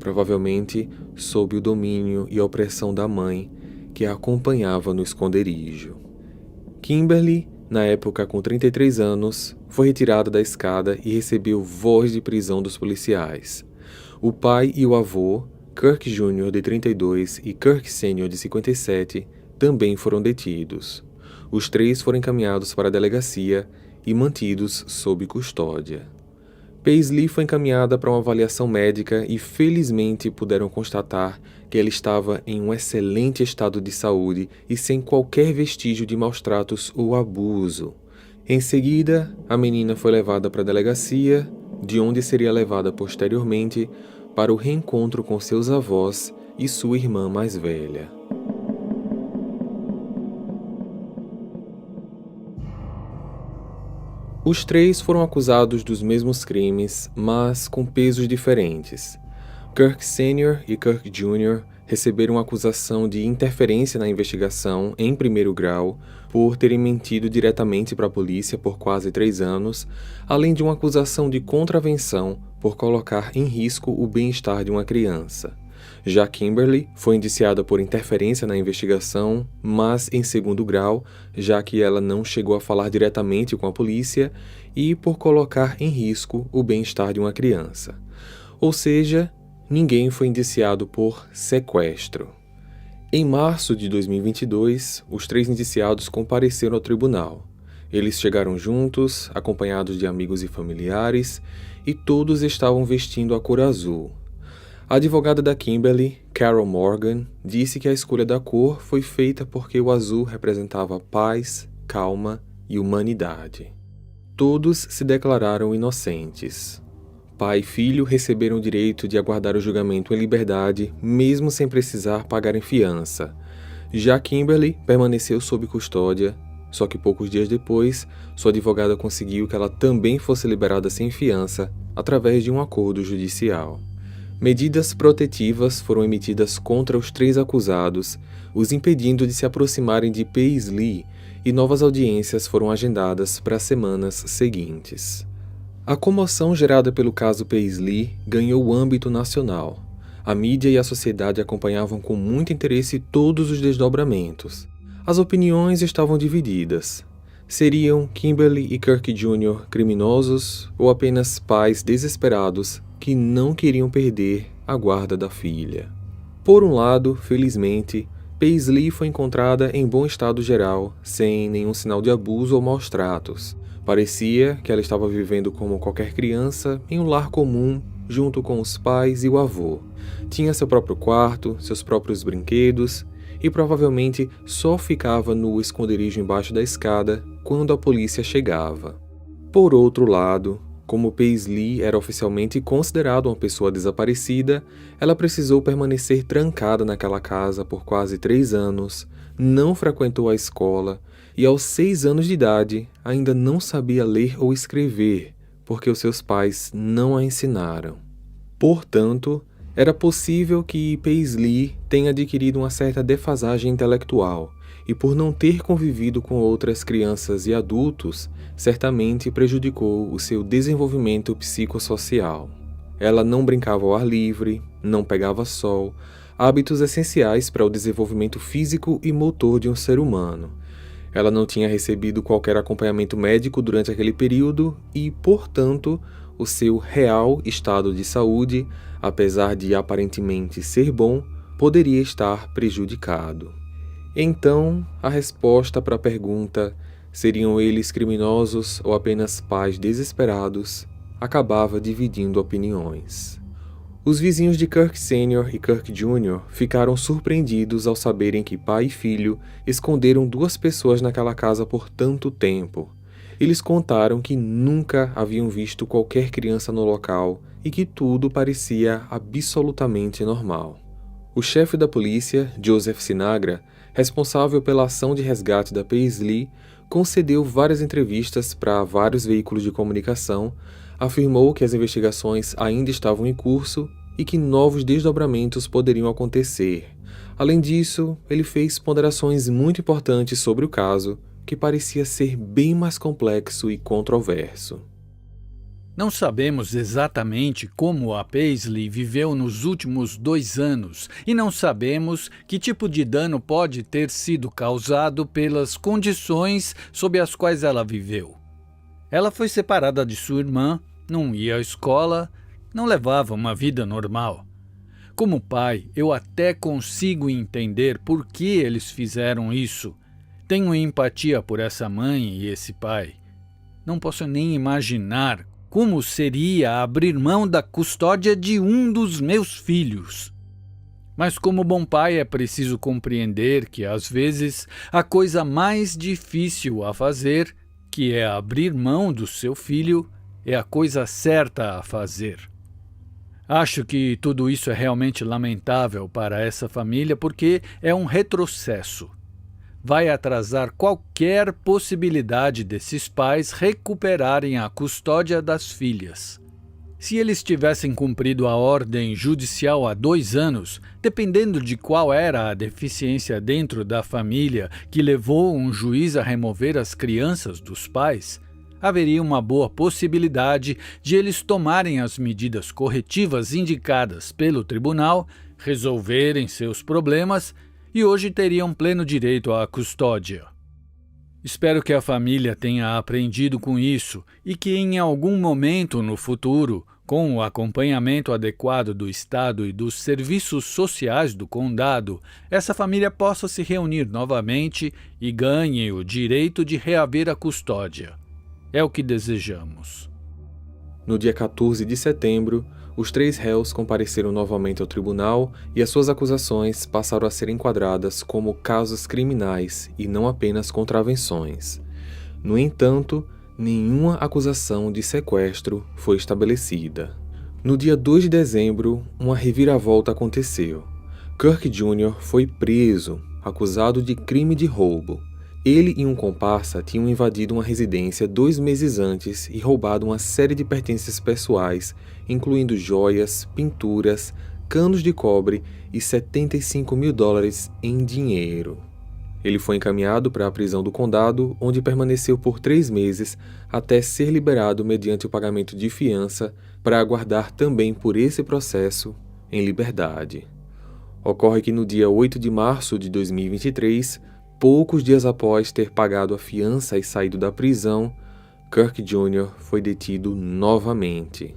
provavelmente sob o domínio e opressão da mãe, que a acompanhava no esconderijo. Kimberly, na época com 33 anos, foi retirada da escada e recebeu voz de prisão dos policiais. O pai e o avô, Kirk Jr. de 32 e Kirk Sr. de 57, também foram detidos. Os 3 foram encaminhados para a delegacia e mantidos sob custódia. Paisley foi encaminhada para uma avaliação médica e felizmente puderam constatar que ela estava em um excelente estado de saúde e sem qualquer vestígio de maus-tratos ou abuso. Em seguida, a menina foi levada para a delegacia, de onde seria levada posteriormente para o reencontro com seus avós e sua irmã mais velha. Os 3 foram acusados dos mesmos crimes, mas com pesos diferentes. Kirk Sr. e Kirk Jr. receberam acusação de interferência na investigação em primeiro grau por terem mentido diretamente para a polícia por quase 3 anos, além de uma acusação de contravenção por colocar em risco o bem-estar de uma criança. Já Kimberly foi indiciada por interferência na investigação, mas em segundo grau, já que ela não chegou a falar diretamente com a polícia, e por colocar em risco o bem-estar de uma criança. Ou seja, ninguém foi indiciado por sequestro. Em março de 2022, os 3 indiciados compareceram ao tribunal. Eles chegaram juntos, acompanhados de amigos e familiares, e todos estavam vestindo a cor azul. A advogada da Kimberly, Carol Morgan, disse que a escolha da cor foi feita porque o azul representava paz, calma e humanidade. Todos se declararam inocentes. Pai e filho receberam o direito de aguardar o julgamento em liberdade, mesmo sem precisar pagar em fiança. Já Kimberly permaneceu sob custódia, só que poucos dias depois, sua advogada conseguiu que ela também fosse liberada sem fiança, através de um acordo judicial. Medidas protetivas foram emitidas contra os 3 acusados, os impedindo de se aproximarem de Paisley, e novas audiências foram agendadas para as semanas seguintes. A comoção gerada pelo caso Paisley ganhou âmbito nacional. A mídia e a sociedade acompanhavam com muito interesse todos os desdobramentos. As opiniões estavam divididas. Seriam Kimberly e Kirk Jr. criminosos ou apenas pais desesperados que não queriam perder a guarda da filha? Por um lado, felizmente, Paisley foi encontrada em bom estado geral, sem nenhum sinal de abuso ou maus-tratos. Parecia que ela estava vivendo como qualquer criança em um lar comum, junto com os pais e o avô. Tinha seu próprio quarto, seus próprios brinquedos e provavelmente só ficava no esconderijo embaixo da escada quando a polícia chegava. Por outro lado, Como Paisley era oficialmente considerada uma pessoa desaparecida, ela precisou permanecer trancada naquela casa por quase 3 anos, não frequentou a escola e, aos 6 anos de idade, ainda não sabia ler ou escrever, porque os seus pais não a ensinaram. Portanto, era possível que Paisley tenha adquirido uma certa defasagem intelectual e, por não ter convivido com outras crianças e adultos, certamente prejudicou o seu desenvolvimento psicossocial. Ela não brincava ao ar livre, não pegava sol, hábitos essenciais para o desenvolvimento físico e motor de um ser humano. Ela não tinha recebido qualquer acompanhamento médico durante aquele período e, portanto, o seu real estado de saúde, apesar de aparentemente ser bom, poderia estar prejudicado. Então, a resposta para a pergunta, seriam eles criminosos ou apenas pais desesperados, acabava dividindo opiniões. Os vizinhos de Kirk Sr. e Kirk Jr. ficaram surpreendidos ao saberem que pai e filho esconderam 2 pessoas naquela casa por tanto tempo. Eles contaram que nunca haviam visto qualquer criança no local e que tudo parecia absolutamente normal. O chefe da polícia, Joseph Sinagra, responsável pela ação de resgate da Paisley, concedeu várias entrevistas para vários veículos de comunicação, afirmou que as investigações ainda estavam em curso e que novos desdobramentos poderiam acontecer. Além disso, ele fez ponderações muito importantes sobre o caso, que parecia ser bem mais complexo e controverso. Não sabemos exatamente como a Paisley viveu nos últimos 2 anos e não sabemos que tipo de dano pode ter sido causado pelas condições sob as quais ela viveu. Ela foi separada de sua irmã, não ia à escola, não levava uma vida normal. Como pai, eu até consigo entender por que eles fizeram isso. Tenho empatia por essa mãe e esse pai. Não posso nem imaginar como seria abrir mão da custódia de um dos meus filhos. Mas como bom pai é preciso compreender que, às vezes, a coisa mais difícil a fazer, que é abrir mão do seu filho, é a coisa certa a fazer. Acho que tudo isso é realmente lamentável para essa família porque é um retrocesso. Vai atrasar qualquer possibilidade desses pais recuperarem a custódia das filhas. Se eles tivessem cumprido a ordem judicial há 2 anos, dependendo de qual era a deficiência dentro da família que levou um juiz a remover as crianças dos pais, haveria uma boa possibilidade de eles tomarem as medidas corretivas indicadas pelo tribunal, resolverem seus problemas e hoje teriam pleno direito à custódia. Espero que a família tenha aprendido com isso e que em algum momento no futuro, com o acompanhamento adequado do Estado e dos serviços sociais do condado, essa família possa se reunir novamente e ganhe o direito de reaver a custódia. É o que desejamos. No dia 14 de setembro, os 3 réus compareceram novamente ao tribunal e as suas acusações passaram a ser enquadradas como casos criminais e não apenas contravenções. No entanto, nenhuma acusação de sequestro foi estabelecida. No dia 2 de dezembro, uma reviravolta aconteceu. Kirk Jr. foi preso, acusado de crime de roubo. Ele e um comparsa tinham invadido uma residência 2 meses antes e roubado uma série de pertences pessoais, incluindo joias, pinturas, canos de cobre e $75 mil em dinheiro. Ele foi encaminhado para a prisão do condado, onde permaneceu por 3 meses até ser liberado mediante o pagamento de fiança para aguardar também por esse processo em liberdade. Ocorre que no dia 8 de março de 2023, poucos dias após ter pagado a fiança e saído da prisão, Kirk Jr. foi detido novamente.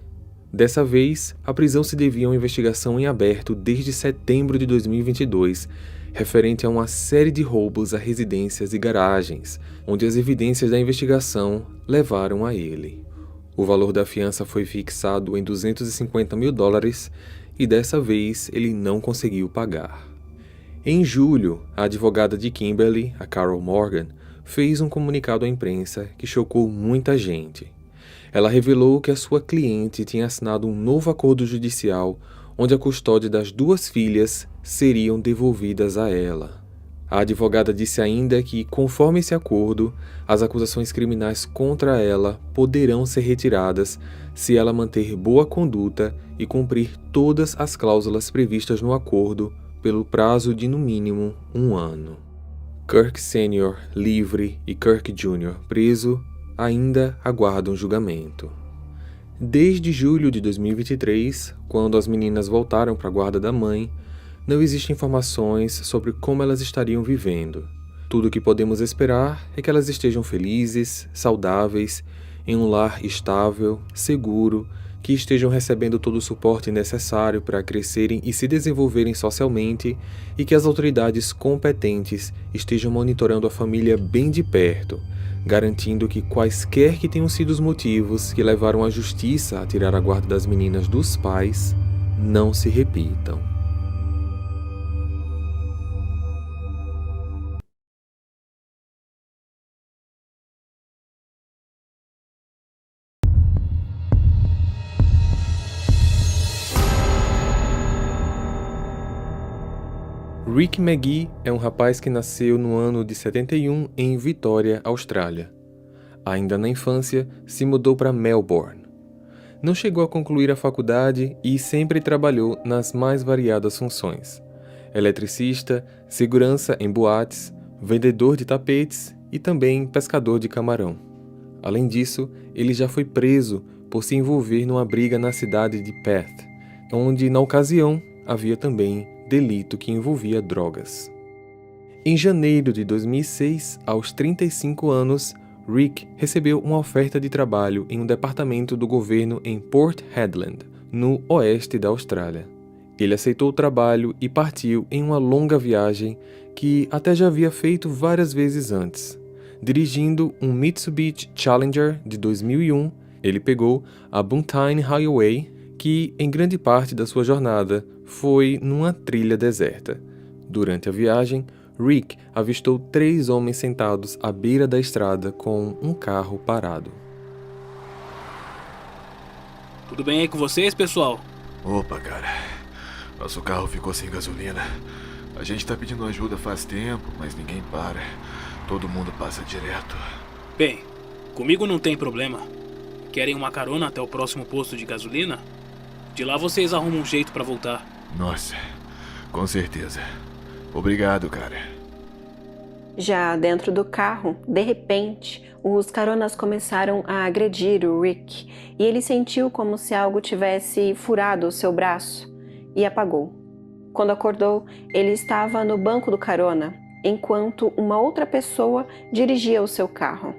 Dessa vez, a prisão se devia a uma investigação em aberto desde setembro de 2022, referente a uma série de roubos a residências e garagens, onde as evidências da investigação levaram a ele. O valor da fiança foi fixado em $250 mil e dessa vez ele não conseguiu pagar. Em julho, a advogada de Kimberly, a Carol Morgan, fez um comunicado à imprensa que chocou muita gente. Ela revelou que a sua cliente tinha assinado um novo acordo judicial onde a custódia das 2 filhas seriam devolvidas a ela. A advogada disse ainda que, conforme esse acordo, as acusações criminais contra ela poderão ser retiradas se ela manter boa conduta e cumprir todas as cláusulas previstas no acordo pelo prazo de, no mínimo, 1 ano. Kirk Sr., livre, e Kirk Jr., preso, ainda aguardam julgamento. Desde julho de 2023, quando as meninas voltaram para a guarda da mãe, não existem informações sobre como elas estariam vivendo. Tudo o que podemos esperar é que elas estejam felizes, saudáveis, em um lar estável, seguro, que estejam recebendo todo o suporte necessário para crescerem e se desenvolverem socialmente e que as autoridades competentes estejam monitorando a família bem de perto, garantindo que quaisquer que tenham sido os motivos que levaram a justiça a tirar a guarda das meninas dos pais, não se repitam. Rick McGee é um rapaz que nasceu no ano de 71 em Vitória, Austrália. Ainda na infância, se mudou para Melbourne. Não chegou a concluir a faculdade e sempre trabalhou nas mais variadas funções: eletricista, segurança em boates, vendedor de tapetes e também pescador de camarão. Além disso, ele já foi preso por se envolver numa briga na cidade de Perth, onde, na ocasião, havia também delito que envolvia drogas. Em janeiro de 2006, aos 35 anos, Rick recebeu uma oferta de trabalho em um departamento do governo em Port Hedland, no oeste da Austrália. Ele aceitou o trabalho e partiu em uma longa viagem que até já havia feito várias vezes antes. Dirigindo um Mitsubishi Challenger de 2001, ele pegou a Buntyne Highway, que em grande parte da sua jornada foi numa trilha deserta. Durante a viagem, Rick avistou 3 homens sentados à beira da estrada com um carro parado. Tudo bem aí com vocês, pessoal? Opa, cara. Nosso carro ficou sem gasolina. A gente tá pedindo ajuda faz tempo, mas ninguém para. Todo mundo passa direto. Bem, comigo não tem problema. Querem uma carona até o próximo posto de gasolina? De lá vocês arrumam um jeito pra voltar. Nossa, com certeza. Obrigado, cara. Já dentro do carro, de repente, os caronas começaram a agredir o Rick e ele sentiu como se algo tivesse furado o seu braço e apagou. Quando acordou, ele estava no banco do carona, enquanto uma outra pessoa dirigia o seu carro.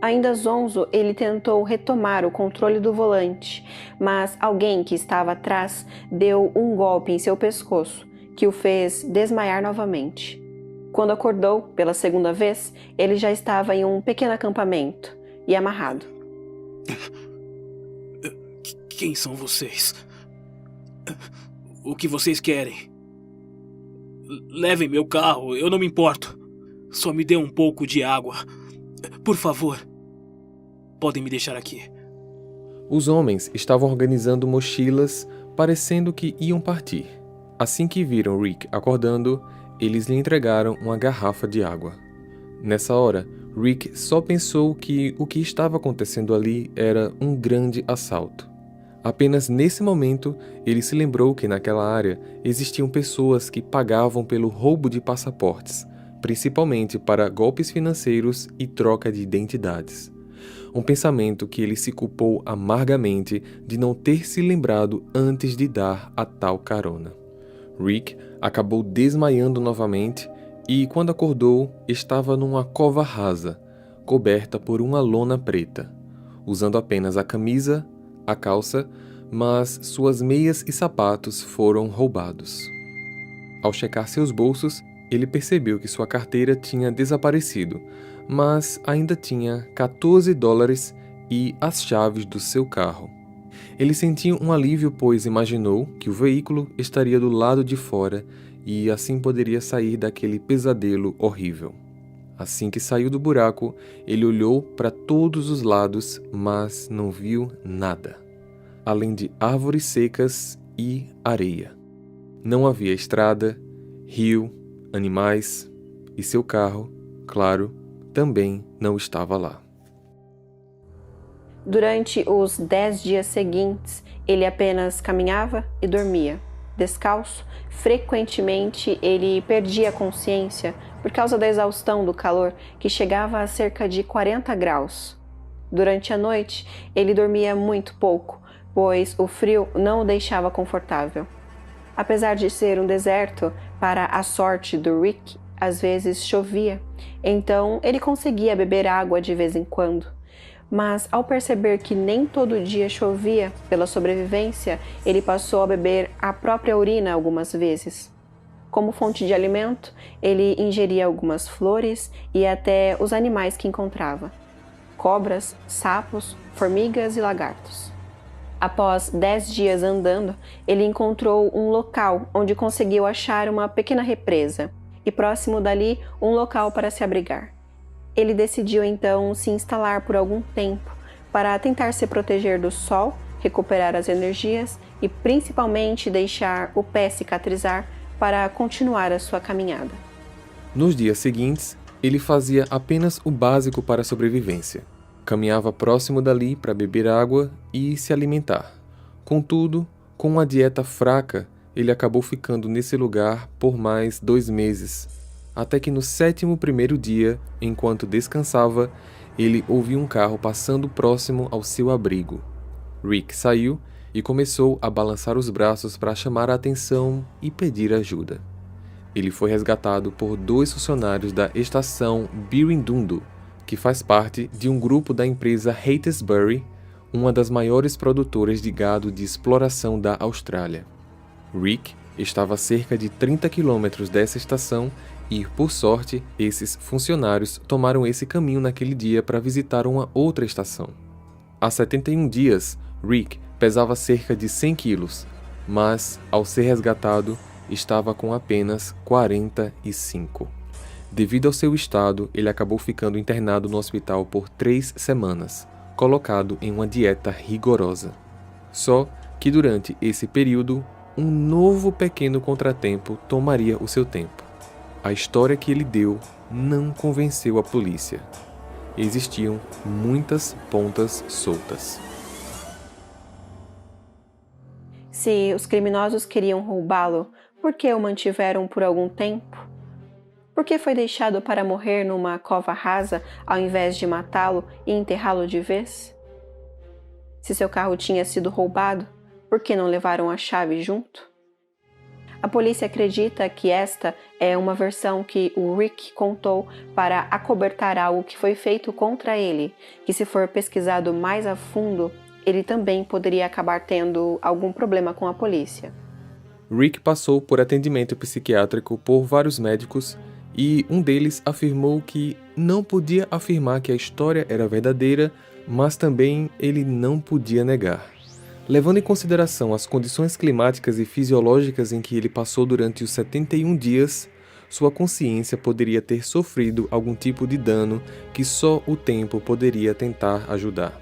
Ainda zonzo, ele tentou retomar o controle do volante, mas alguém que estava atrás deu um golpe em seu pescoço, que o fez desmaiar novamente. Quando acordou pela segunda vez, ele já estava em um pequeno acampamento e amarrado. Quem são vocês? O que vocês querem? Levem meu carro, eu não me importo. Só me dê um pouco de água. Por favor. Podem me deixar aqui. Os homens estavam organizando mochilas, parecendo que iam partir. Assim que viram Rick acordando, eles lhe entregaram uma garrafa de água. Nessa hora, Rick só pensou que o que estava acontecendo ali era um grande assalto. Apenas nesse momento, ele se lembrou que naquela área existiam pessoas que pagavam pelo roubo de passaportes, principalmente para golpes financeiros e troca de identidades. Um pensamento que ele se culpou amargamente de não ter se lembrado antes de dar a tal carona. Rick acabou desmaiando novamente e, quando acordou, estava numa cova rasa, coberta por uma lona preta, usando apenas a camisa, a calça, mas suas meias e sapatos foram roubados. Ao checar seus bolsos, ele percebeu que sua carteira tinha desaparecido, mas ainda tinha $14 e as chaves do seu carro. Ele sentiu um alívio, pois imaginou que o veículo estaria do lado de fora e assim poderia sair daquele pesadelo horrível. Assim que saiu do buraco, ele olhou para todos os lados, mas não viu nada, além de árvores secas e areia. Não havia estrada, rio, animais, e seu carro, claro, também não estava lá. Durante os 10 dias seguintes, ele apenas caminhava e dormia. Descalço, frequentemente ele perdia a consciência por causa da exaustão do calor, que chegava a cerca de 40 graus. Durante a noite, ele dormia muito pouco, pois o frio não o deixava confortável. Apesar de ser um deserto, para a sorte do Rick, às vezes chovia, então ele conseguia beber água de vez em quando. Mas ao perceber que nem todo dia chovia pela sobrevivência, ele passou a beber a própria urina algumas vezes. Como fonte de alimento, ele ingeria algumas flores e até os animais que encontrava: cobras, sapos, formigas e lagartos. Após 10 dias andando, ele encontrou um local onde conseguiu achar uma pequena represa e próximo dali um local para se abrigar. Ele decidiu então se instalar por algum tempo para tentar se proteger do sol, recuperar as energias e principalmente deixar o pé cicatrizar para continuar a sua caminhada. Nos dias seguintes, ele fazia apenas o básico para a sobrevivência. Caminhava próximo dali para beber água e se alimentar. Contudo, com uma dieta fraca, ele acabou ficando nesse lugar por mais 2 meses. Até que no 7º dia, enquanto descansava, ele ouviu um carro passando próximo ao seu abrigo. Rick saiu e começou a balançar os braços para chamar a atenção e pedir ajuda. Ele foi resgatado por 2 funcionários da estação Birindundu, que faz parte de um grupo da empresa Heytesbury, uma das maiores produtoras de gado de exploração da Austrália. Rick estava a cerca de 30 quilômetros dessa estação e, por sorte, esses funcionários tomaram esse caminho naquele dia para visitar uma outra estação. Há 71 dias, Rick pesava cerca de 100 quilos, mas, ao ser resgatado, estava com apenas 45. Devido ao seu estado, ele acabou ficando internado no hospital por 3 semanas, colocado em uma dieta rigorosa. Só que durante esse período, um novo pequeno contratempo tomaria o seu tempo. A história que ele deu não convenceu a polícia. Existiam muitas pontas soltas. Se os criminosos queriam roubá-lo, por que o mantiveram por algum tempo? Por que foi deixado para morrer numa cova rasa ao invés de matá-lo e enterrá-lo de vez? Se seu carro tinha sido roubado, por que não levaram a chave junto? A polícia acredita que esta é uma versão que o Rick contou para acobertar algo que foi feito contra ele, que se for pesquisado mais a fundo, ele também poderia acabar tendo algum problema com a polícia. Rick passou por atendimento psiquiátrico por vários médicos e um deles afirmou que não podia afirmar que a história era verdadeira, mas também ele não podia negar. Levando em consideração as condições climáticas e fisiológicas em que ele passou durante os 71 dias, sua consciência poderia ter sofrido algum tipo de dano que só o tempo poderia tentar ajudar.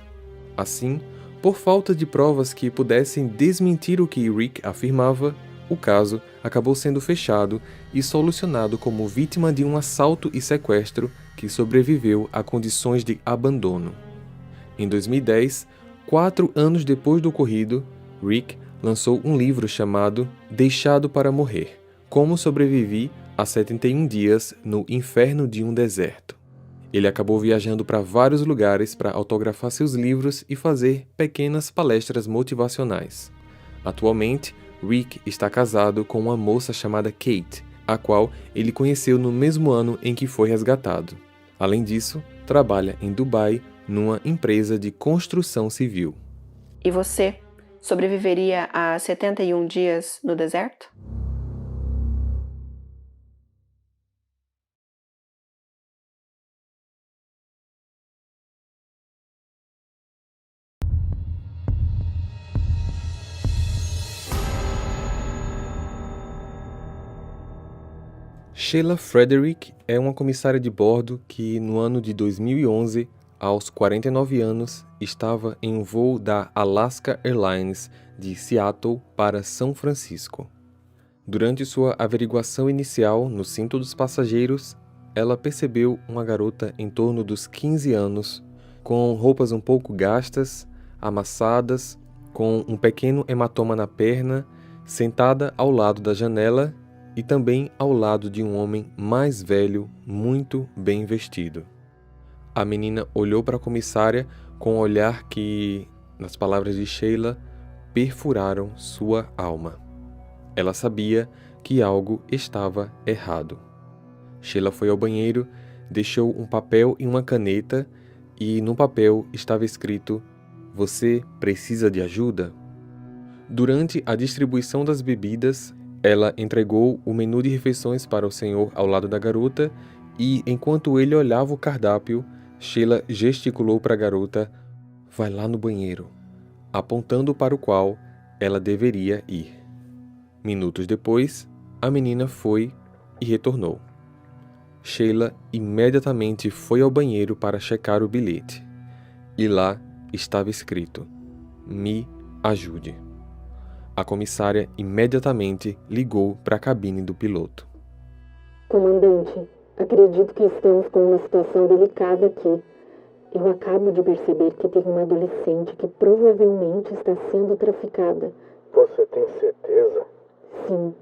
Assim, por falta de provas que pudessem desmentir o que Rick afirmava, o caso acabou sendo fechado e solucionado como vítima de um assalto e sequestro que sobreviveu a condições de abandono. Em 2010, 4 anos depois do ocorrido, Rick lançou um livro chamado Deixado para Morrer: Como Sobrevivi a 71 Dias no Inferno de um Deserto. Ele acabou viajando para vários lugares para autografar seus livros e fazer pequenas palestras motivacionais. Atualmente, Rick está casado com uma moça chamada Kate, a qual ele conheceu no mesmo ano em que foi resgatado. Além disso, trabalha em Dubai numa empresa de construção civil. E você sobreviveria a 71 dias no deserto? Sheila Frederick é uma comissária de bordo que, no ano de 2011, aos 49 anos, estava em um voo da Alaska Airlines de Seattle para São Francisco. Durante sua averiguação inicial no cinto dos passageiros, ela percebeu uma garota em torno dos 15 anos, com roupas um pouco gastas, amassadas, com um pequeno hematoma na perna, sentada ao lado da janela e também ao lado de um homem mais velho, muito bem vestido. A menina olhou para a comissária com um olhar que, nas palavras de Sheila, perfuraram sua alma. Ela sabia que algo estava errado. Sheila foi ao banheiro, deixou um papel e uma caneta e no papel estava escrito: "Você precisa de ajuda?" Durante a distribuição das bebidas, ela entregou o menu de refeições para o senhor ao lado da garota e, enquanto ele olhava o cardápio, Sheila gesticulou para a garota: "Vai lá no banheiro", apontando para o qual ela deveria ir. Minutos depois, a menina foi e retornou. Sheila imediatamente foi ao banheiro para checar o bilhete. E lá estava escrito: "Me ajude". A comissária imediatamente ligou para a cabine do piloto. Comandante, acredito que estamos com uma situação delicada aqui. Eu acabo de perceber que tem uma adolescente que provavelmente está sendo traficada. Você tem certeza? Sim,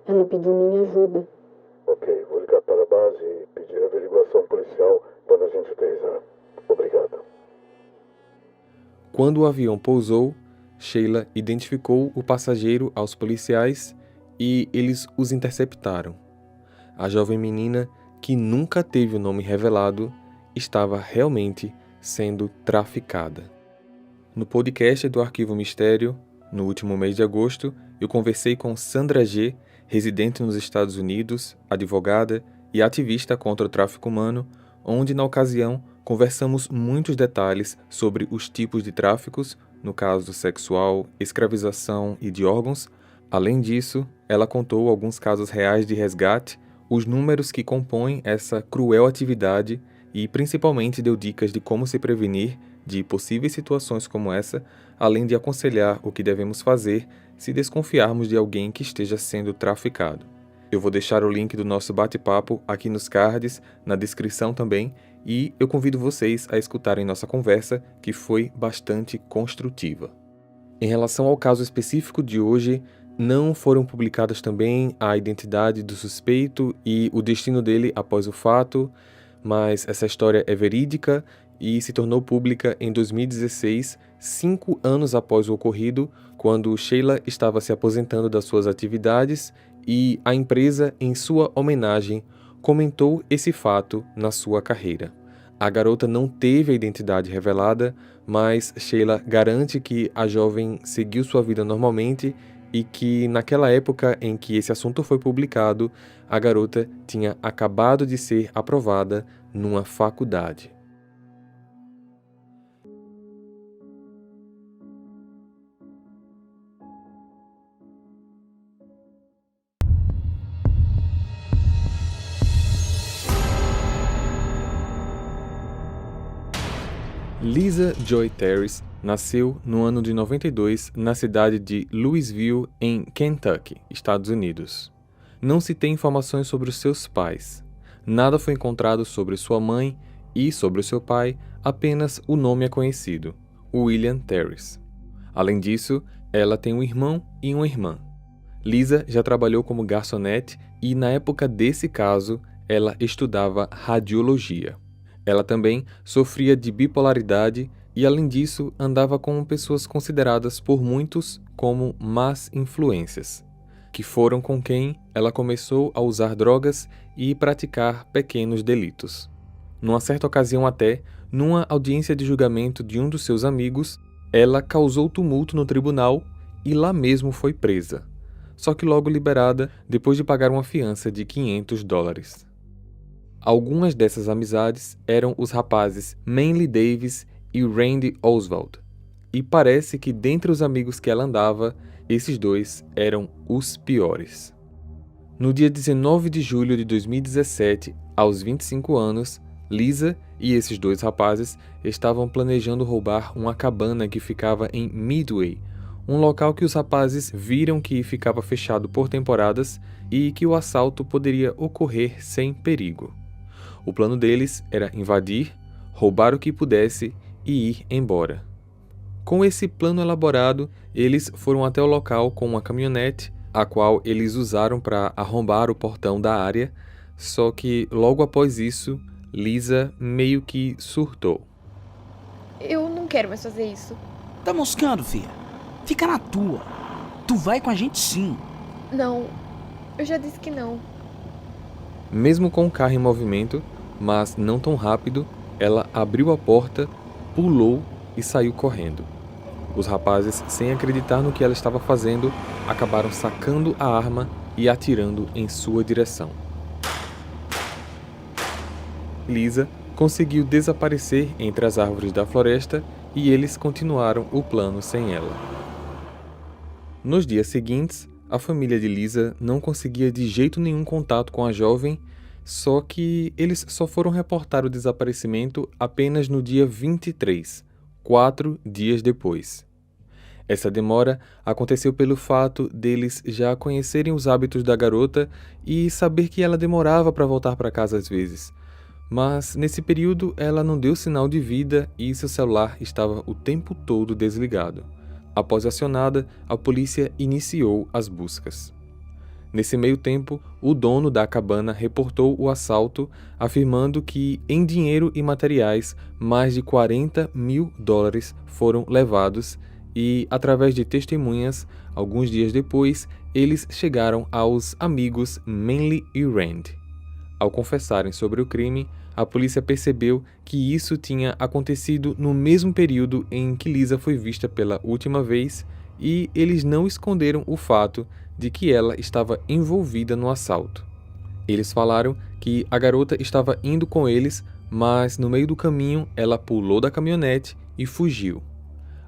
ela pediu minha ajuda. Ok, vou ligar para a base e pedir averiguação policial quando a gente aterrissar. Obrigado. Quando o avião pousou, Sheila identificou o passageiro aos policiais e eles os interceptaram. A jovem menina, que nunca teve o nome revelado, estava realmente sendo traficada. No podcast do Arquivo Mistério, no último mês de agosto, eu conversei com Sandra G., residente nos Estados Unidos, advogada e ativista contra o tráfico humano, onde, na ocasião, conversamos muitos detalhes sobre os tipos de tráficos, no caso sexual, escravização e de órgãos. Além disso, ela contou alguns casos reais de resgate, os números que compõem essa cruel atividade e principalmente deu dicas de como se prevenir de possíveis situações como essa, além de aconselhar o que devemos fazer se desconfiarmos de alguém que esteja sendo traficado. Eu vou deixar o link do nosso bate-papo aqui nos cards, na descrição também, e eu convido vocês a escutarem nossa conversa, que foi bastante construtiva. Em relação ao caso específico de hoje, não foram publicadas também a identidade do suspeito e o destino dele após o fato, mas essa história é verídica e se tornou pública em 2016, 5 anos após o ocorrido, quando Sheila estava se aposentando das suas atividades e a empresa, em sua homenagem, comentou esse fato na sua carreira. A garota não teve a identidade revelada, mas Sheila garante que a jovem seguiu sua vida normalmente e que, naquela época em que esse assunto foi publicado, a garota tinha acabado de ser aprovada numa faculdade. Lisa Joy Terris nasceu no ano de 92 na cidade de Louisville, em Kentucky, Estados Unidos. Não se tem informações sobre os seus pais. Nada foi encontrado sobre sua mãe e sobre o seu pai, apenas o nome é conhecido, William Terris. Além disso, ela tem um irmão e uma irmã. Lisa já trabalhou como garçonete e, na época desse caso, ela estudava radiologia. Ela também sofria de bipolaridade e, além disso, andava com pessoas consideradas por muitos como más influências, que foram com quem ela começou a usar drogas e praticar pequenos delitos. Numa certa ocasião até, numa audiência de julgamento de um dos seus amigos, ela causou tumulto no tribunal e lá mesmo foi presa, só que logo liberada depois de pagar uma fiança de $500. Algumas dessas amizades eram os rapazes Manly Davis e Randy Oswald, e parece que dentre os amigos que ela andava, esses dois eram os piores. No dia 19 de julho de 2017, aos 25 anos, Lisa e esses dois rapazes estavam planejando roubar uma cabana que ficava em Midway, um local que os rapazes viram que ficava fechado por temporadas e que o assalto poderia ocorrer sem perigo. O plano deles era invadir, roubar o que pudesse e ir embora. Com esse plano elaborado, eles foram até o local com uma caminhonete, a qual eles usaram para arrombar o portão da área, só que logo após isso, Lisa meio que surtou. Eu não quero mais fazer isso. Tá moscando, filha? Fica na tua. Tu vai com a gente sim. Não, eu já disse que não. Mesmo com o carro em movimento, mas não tão rápido, ela abriu a porta, pulou e saiu correndo. Os rapazes, sem acreditar no que ela estava fazendo, acabaram sacando a arma e atirando em sua direção. Lisa conseguiu desaparecer entre as árvores da floresta e eles continuaram o plano sem ela. Nos dias seguintes, a família de Lisa não conseguia de jeito nenhum contato com a jovem, só que eles só foram reportar o desaparecimento apenas no dia 23, 4 dias depois. Essa demora aconteceu pelo fato deles já conhecerem os hábitos da garota e saber que ela demorava para voltar para casa às vezes. Mas nesse período ela não deu sinal de vida e seu celular estava o tempo todo desligado. Após acionada, a polícia iniciou as buscas. Nesse meio tempo, o dono da cabana reportou o assalto, afirmando que, em dinheiro e materiais, mais de $40 mil foram levados e, através de testemunhas, alguns dias depois, eles chegaram aos amigos Manley e Rand. Ao confessarem sobre o crime, a polícia percebeu que isso tinha acontecido no mesmo período em que Lisa foi vista pela última vez e eles não esconderam o fato de que ela estava envolvida no assalto. Eles falaram que a garota estava indo com eles, mas no meio do caminho ela pulou da caminhonete e fugiu.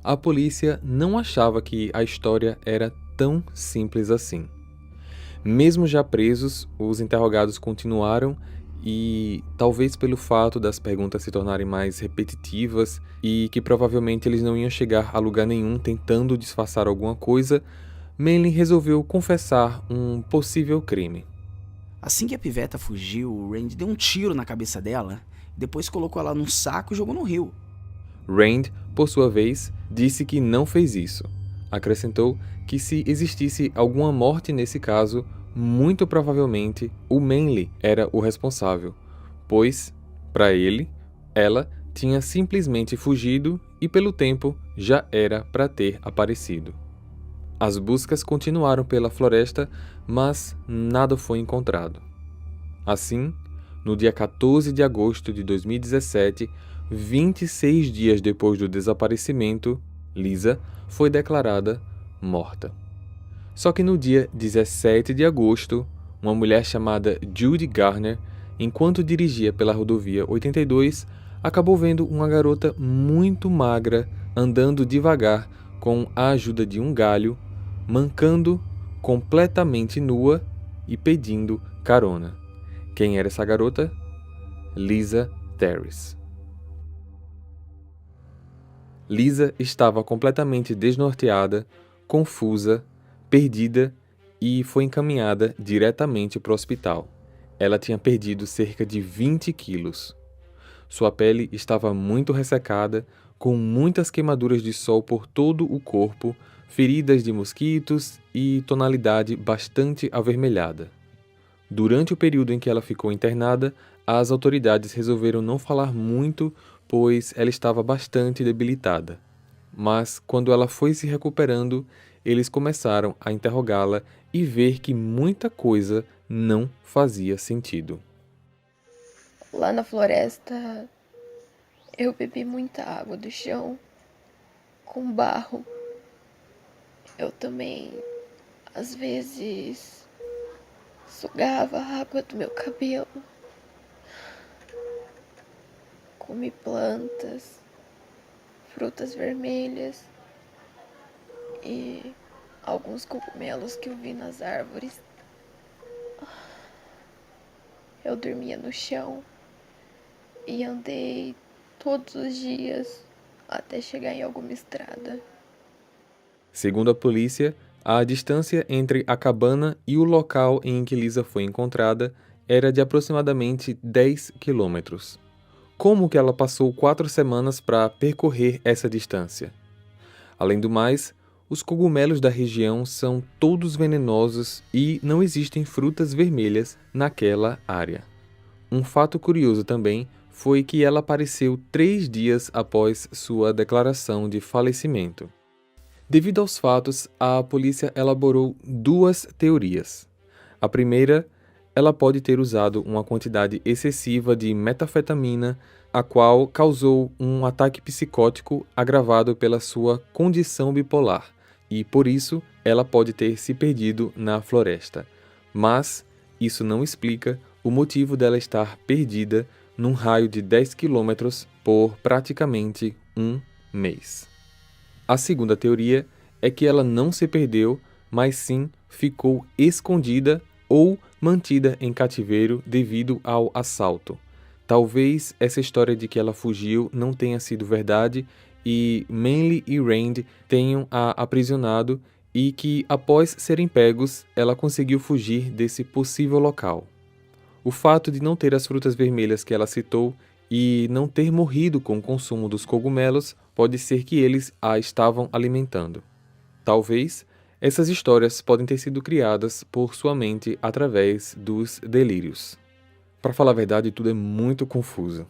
A polícia não achava que a história era tão simples assim. Mesmo já presos, os interrogados continuaram e, talvez pelo fato das perguntas se tornarem mais repetitivas e que provavelmente eles não iam chegar a lugar nenhum tentando disfarçar alguma coisa, Manley resolveu confessar um possível crime. Assim que a piveta fugiu, o Rand deu um tiro na cabeça dela, depois colocou ela num saco e jogou no rio. Rand, por sua vez, disse que não fez isso. Acrescentou que se existisse alguma morte nesse caso, muito provavelmente o Manley era o responsável, pois, para ele, ela tinha simplesmente fugido e pelo tempo já era para ter aparecido. As buscas continuaram pela floresta, mas nada foi encontrado. Assim, no dia 14 de agosto de 2017, 26 dias depois do desaparecimento, Lisa foi declarada morta. Só que no dia 17 de agosto, uma mulher chamada Judy Garner, enquanto dirigia pela rodovia 82, acabou vendo uma garota muito magra andando devagar com a ajuda de um galho, mancando, completamente nua e pedindo carona. Quem era essa garota? Lisa Terrace. Lisa estava completamente desnorteada, confusa, perdida e foi encaminhada diretamente para o hospital. Ela tinha perdido cerca de 20 quilos. Sua pele estava muito ressecada, com muitas queimaduras de sol por todo o corpo, feridas de mosquitos e tonalidade bastante avermelhada. Durante o período em que ela ficou internada, as autoridades resolveram não falar muito, pois ela estava bastante debilitada. Mas, quando ela foi se recuperando, eles começaram a interrogá-la e ver que muita coisa não fazia sentido. Lá na floresta, eu bebi muita água do chão, com barro. Eu também, às vezes, sugava a água do meu cabelo. Comi plantas, frutas vermelhas e alguns cogumelos que eu vi nas árvores. Eu dormia no chão e andei todos os dias até chegar em alguma estrada. Segundo a polícia, a distância entre a cabana e o local em que Lisa foi encontrada era de aproximadamente 10 quilômetros. Como que ela passou 4 semanas para percorrer essa distância? Além do mais, os cogumelos da região são todos venenosos e não existem frutas vermelhas naquela área. Um fato curioso também foi que ela apareceu 3 dias após sua declaração de falecimento. Devido aos fatos, a polícia elaborou 2 teorias. A primeira, ela pode ter usado uma quantidade excessiva de metanfetamina, a qual causou um ataque psicótico agravado pela sua condição bipolar, e por isso ela pode ter se perdido na floresta. Mas isso não explica o motivo dela estar perdida num raio de 10 quilômetros por praticamente um mês. A segunda teoria é que ela não se perdeu, mas sim ficou escondida ou mantida em cativeiro devido ao assalto. Talvez essa história de que ela fugiu não tenha sido verdade e Manly e Rand tenham a aprisionado e que, após serem pegos, ela conseguiu fugir desse possível local. O fato de não ter as frutas vermelhas que ela citou e não ter morrido com o consumo dos cogumelos pode ser que eles a estavam alimentando. Talvez essas histórias podem ter sido criadas por sua mente através dos delírios. Para falar a verdade, tudo é muito confuso.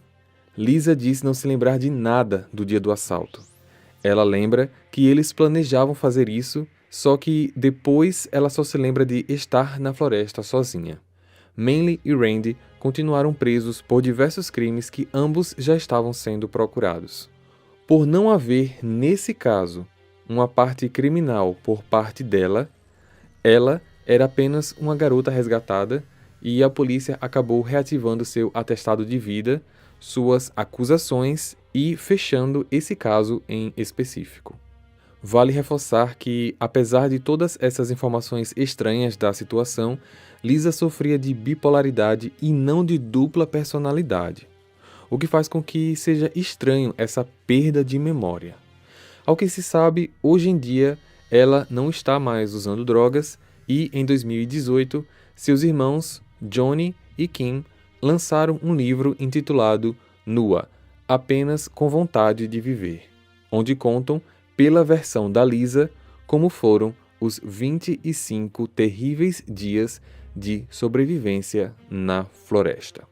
Lisa disse não se lembrar de nada do dia do assalto. Ela lembra que eles planejavam fazer isso, só que depois ela só se lembra de estar na floresta sozinha. Manly e Rand continuaram presos por diversos crimes que ambos já estavam sendo procurados. Por não haver, nesse caso, uma parte criminal por parte dela, ela era apenas uma garota resgatada e a polícia acabou reativando seu atestado de vida, suas acusações e fechando esse caso em específico. Vale reforçar que, apesar de todas essas informações estranhas da situação, Lisa sofria de bipolaridade e não de dupla personalidade, o que faz com que seja estranho essa perda de memória. Ao que se sabe, hoje em dia, ela não está mais usando drogas e, em 2018, seus irmãos, Johnny e Kim, lançaram um livro intitulado Nua, Apenas com Vontade de Viver, onde contam, pela versão da Lisa, como foram os 25 terríveis dias de sobrevivência na floresta.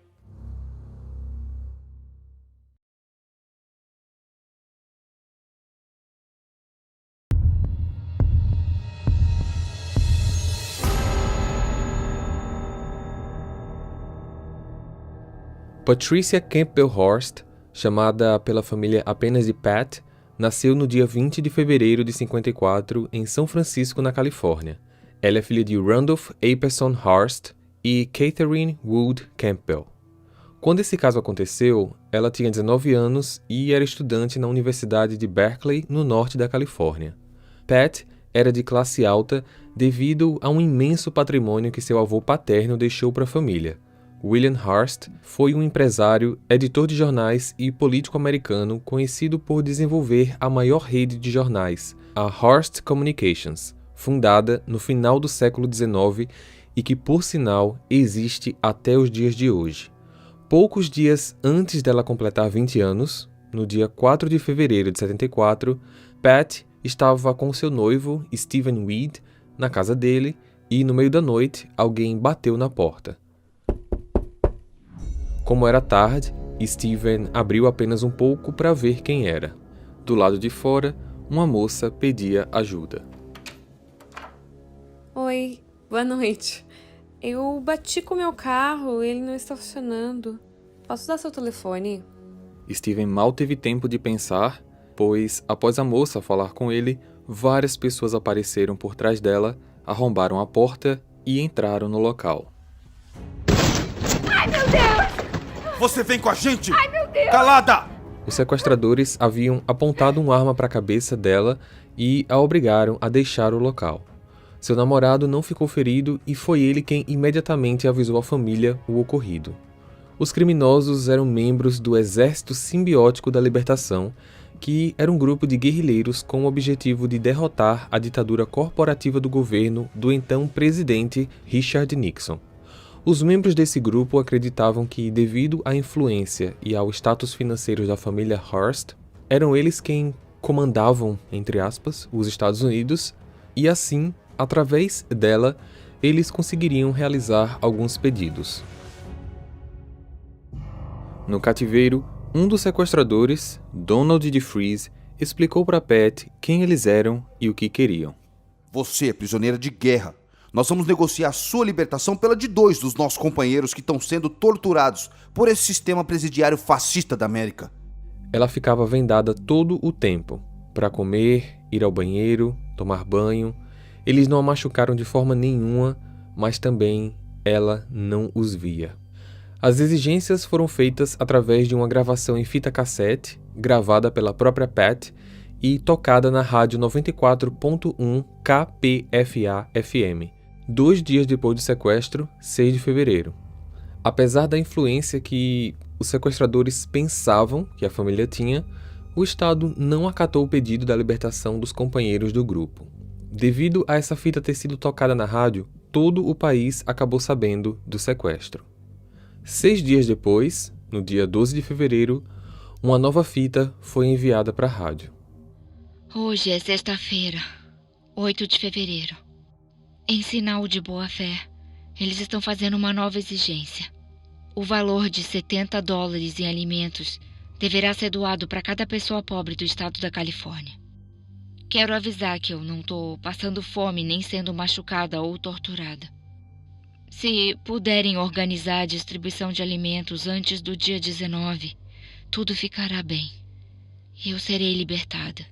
Patricia Campbell Horst, chamada pela família apenas de Pat, nasceu no dia 20 de fevereiro de 54 em São Francisco, na Califórnia. Ela é filha de Randolph Apperson Horst e Catherine Wood Campbell. Quando esse caso aconteceu, ela tinha 19 anos e era estudante na Universidade de Berkeley, no norte da Califórnia. Pat era de classe alta devido a um imenso patrimônio que seu avô paterno deixou para a família. William Hearst foi um empresário, editor de jornais e político americano conhecido por desenvolver a maior rede de jornais, a Hearst Communications, fundada no final do século XIX e que, por sinal, existe até os dias de hoje. Poucos dias antes dela completar 20 anos, no dia 4 de fevereiro de 74, Pat estava com seu noivo, Stephen Weed, na casa dele e, no meio da noite, alguém bateu na porta. Como era tarde, Steven abriu apenas um pouco para ver quem era. Do lado de fora, uma moça pedia ajuda. Oi, boa noite. Eu bati com o meu carro, ele não está funcionando. Posso dar seu telefone? Steven mal teve tempo de pensar, pois, após a moça falar com ele, várias pessoas apareceram por trás dela, arrombaram a porta e entraram no local. Ai, meu Deus! Você vem com a gente! Ai, meu Deus! Calada! Os sequestradores haviam apontado uma arma para a cabeça dela e a obrigaram a deixar o local. Seu namorado não ficou ferido e foi ele quem imediatamente avisou a família o ocorrido. Os criminosos eram membros do Exército Simbiótico da Libertação, que era um grupo de guerrilheiros com o objetivo de derrotar a ditadura corporativa do governo do então presidente Richard Nixon. Os membros desse grupo acreditavam que, devido à influência e ao status financeiro da família Hearst, eram eles quem comandavam, entre aspas, os Estados Unidos, e assim, através dela, eles conseguiriam realizar alguns pedidos. No cativeiro, um dos sequestradores, Donald DeFries, explicou para Pat quem eles eram e o que queriam. Você é prisioneira de guerra. Nós vamos negociar sua libertação pela de 2 dos nossos companheiros que estão sendo torturados por esse sistema presidiário fascista da América. Ela ficava vendada todo o tempo, para comer, ir ao banheiro, tomar banho. Eles não a machucaram de forma nenhuma, mas também ela não os via. As exigências foram feitas através de uma gravação em fita cassete, gravada pela própria Pat e tocada na rádio 94.1 KPFA-FM, 2 dias depois do sequestro, 6 de fevereiro. Apesar da influência que os sequestradores pensavam que a família tinha, o Estado não acatou o pedido da libertação dos companheiros do grupo. Devido a essa fita ter sido tocada na rádio, todo o país acabou sabendo do sequestro. 6 dias depois, no dia 12 de fevereiro, uma nova fita foi enviada para a rádio. Hoje é sexta-feira, 8 de fevereiro. Em sinal de boa-fé, eles estão fazendo uma nova exigência. O valor de $70 em alimentos deverá ser doado para cada pessoa pobre do estado da Califórnia. Quero avisar que eu não estou passando fome nem sendo machucada ou torturada. Se puderem organizar a distribuição de alimentos antes do dia 19, tudo ficará bem. E eu serei libertada.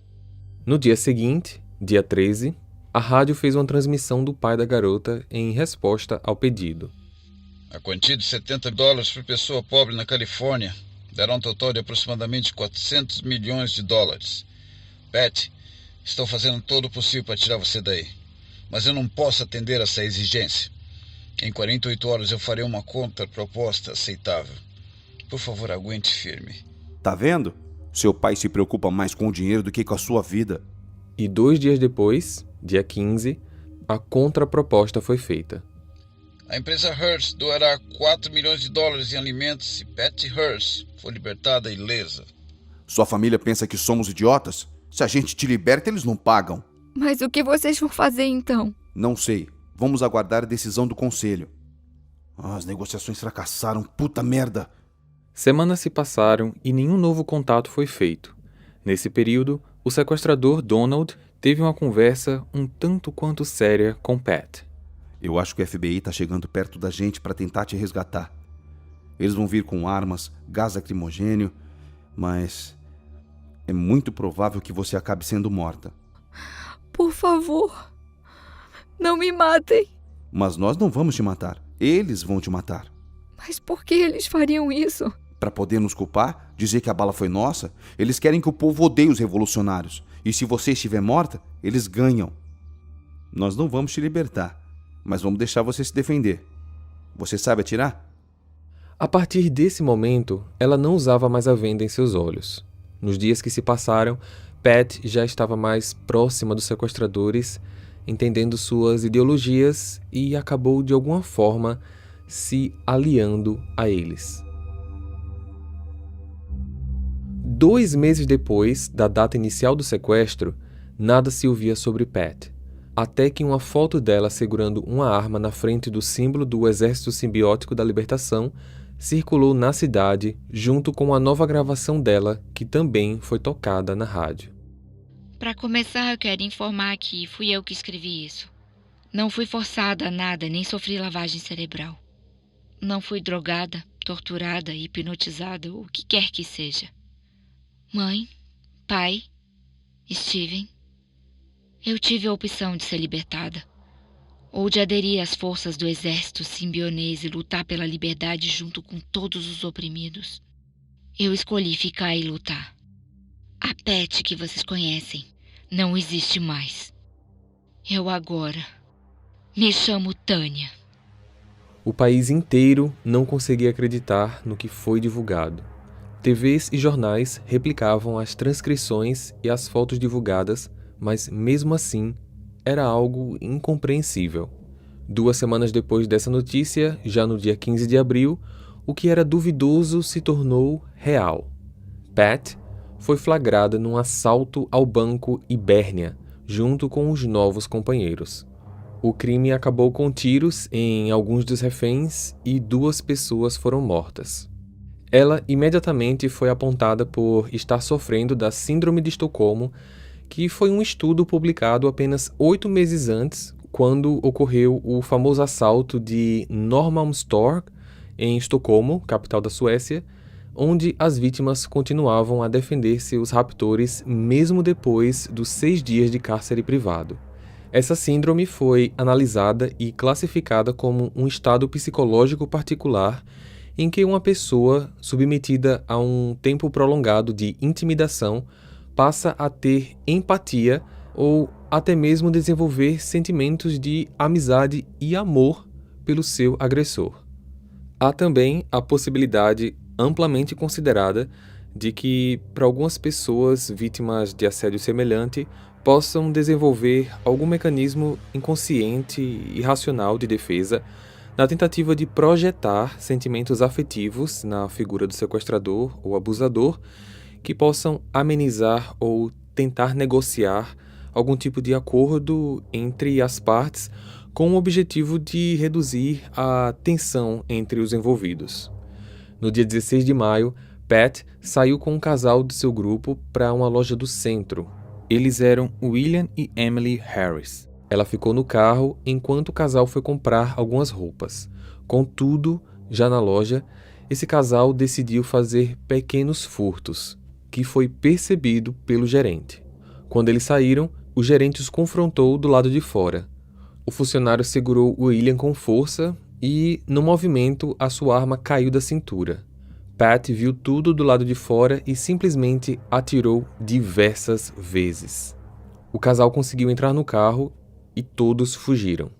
No dia seguinte, dia 13, a rádio fez uma transmissão do pai da garota em resposta ao pedido. A quantia de $70 por pessoa pobre na Califórnia dará um total de aproximadamente $400 milhões. Pat, estou fazendo todo o possível para tirar você daí, mas eu não posso atender essa exigência. Em 48 horas eu farei uma contraproposta aceitável. Por favor, aguente firme. Tá vendo? Seu pai se preocupa mais com o dinheiro do que com a sua vida. E 2 dias depois, dia 15, a contraproposta foi feita. A empresa Hearst doará $4 milhões em alimentos se Pat Hearst for libertada ilesa. Sua família pensa que somos idiotas? Se a gente te liberta, eles não pagam. Mas o que vocês vão fazer então? Não sei. Vamos aguardar a decisão do conselho. As negociações fracassaram, puta merda. Semanas se passaram e nenhum novo contato foi feito. Nesse período, o sequestrador Donald teve uma conversa um tanto quanto séria com Pat. Eu acho que o FBI tá chegando perto da gente para tentar te resgatar. Eles vão vir com armas, gás lacrimogênio, mas é muito provável que você acabe sendo morta. Por favor, não me matem. Mas nós não vamos te matar. Eles vão te matar. Mas por que eles fariam isso? Para poder nos culpar, dizer que a bala foi nossa, eles querem que o povo odeie os revolucionários. E se você estiver morta, eles ganham. Nós não vamos te libertar, mas vamos deixar você se defender. Você sabe atirar? A partir desse momento, ela não usava mais a venda em seus olhos. Nos dias que se passaram, Pat já estava mais próxima dos sequestradores, entendendo suas ideologias e acabou, de alguma forma, se aliando a eles. 2 meses depois da data inicial do sequestro, nada se ouvia sobre Pat, até que uma foto dela segurando uma arma na frente do símbolo do Exército Simbiótico da Libertação circulou na cidade, junto com a nova gravação dela, que também foi tocada na rádio. Para começar, eu quero informar que fui eu que escrevi isso. Não fui forçada a nada, nem sofri lavagem cerebral. Não fui drogada, torturada, hipnotizada, o que quer que seja. Mãe, pai, Steven, eu tive a opção de ser libertada, ou de aderir às forças do exército simbionês e lutar pela liberdade junto com todos os oprimidos. Eu escolhi ficar e lutar. A Pat que vocês conhecem não existe mais. Eu agora Me chamo Tânia. O país inteiro não conseguia acreditar no que foi divulgado. TVs e jornais replicavam as transcrições e as fotos divulgadas, mas mesmo assim era algo incompreensível. 2 semanas depois dessa notícia, já no dia 15 de abril, o que era duvidoso se tornou real. Pat foi flagrada num assalto ao banco Hibernia, junto com os novos companheiros. O crime acabou com tiros em alguns dos reféns e 2 pessoas foram mortas. Ela imediatamente foi apontada por estar sofrendo da Síndrome de Estocolmo, que foi um estudo publicado apenas 8 meses antes, quando ocorreu o famoso assalto de Norrmalmstorg, em Estocolmo, capital da Suécia, onde as vítimas continuavam a defender seus raptores mesmo depois dos 6 dias de cárcere privado. Essa síndrome foi analisada e classificada como um estado psicológico particular em que uma pessoa submetida a um tempo prolongado de intimidação passa a ter empatia ou até mesmo desenvolver sentimentos de amizade e amor pelo seu agressor. Há também a possibilidade amplamente considerada de que, para algumas pessoas vítimas de assédio semelhante, possam desenvolver algum mecanismo inconsciente e racional de defesa na tentativa de projetar sentimentos afetivos na figura do sequestrador ou abusador que possam amenizar ou tentar negociar algum tipo de acordo entre as partes com o objetivo de reduzir a tensão entre os envolvidos. No dia 16 de maio, Pat saiu com um casal de seu grupo para uma loja do centro. Eles eram William e Emily Harris. Ela ficou no carro enquanto o casal foi comprar algumas roupas. Contudo, já na loja, esse casal decidiu fazer pequenos furtos, que foi percebido pelo gerente. Quando eles saíram, o gerente os confrontou do lado de fora. O funcionário segurou William com força e, no movimento, a sua arma caiu da cintura. Pat viu tudo do lado de fora e simplesmente atirou diversas vezes. O casal conseguiu entrar no carro e todos fugiram.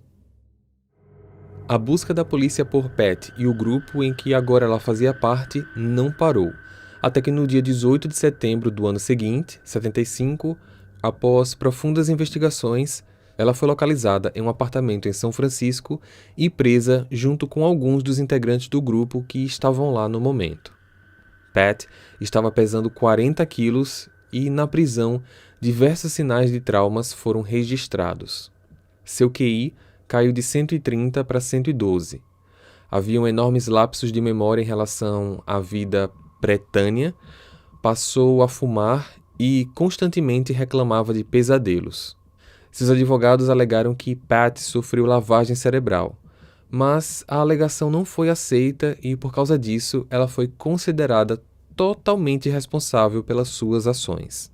A busca da polícia por Pat e o grupo em que agora ela fazia parte não parou, até que no dia 18 de setembro do ano seguinte, 75, após profundas investigações, ela foi localizada em um apartamento em São Francisco e presa junto com alguns dos integrantes do grupo que estavam lá no momento. Pat estava pesando 40 quilos e, na prisão, diversos sinais de traumas foram registrados. Seu QI caiu de 130 para 112. Haviam enormes lapsos de memória em relação à vida pré-Tânia, passou a fumar e constantemente reclamava de pesadelos. Seus advogados alegaram que Pat sofreu lavagem cerebral, mas a alegação não foi aceita e, por causa disso, ela foi considerada totalmente responsável pelas suas ações.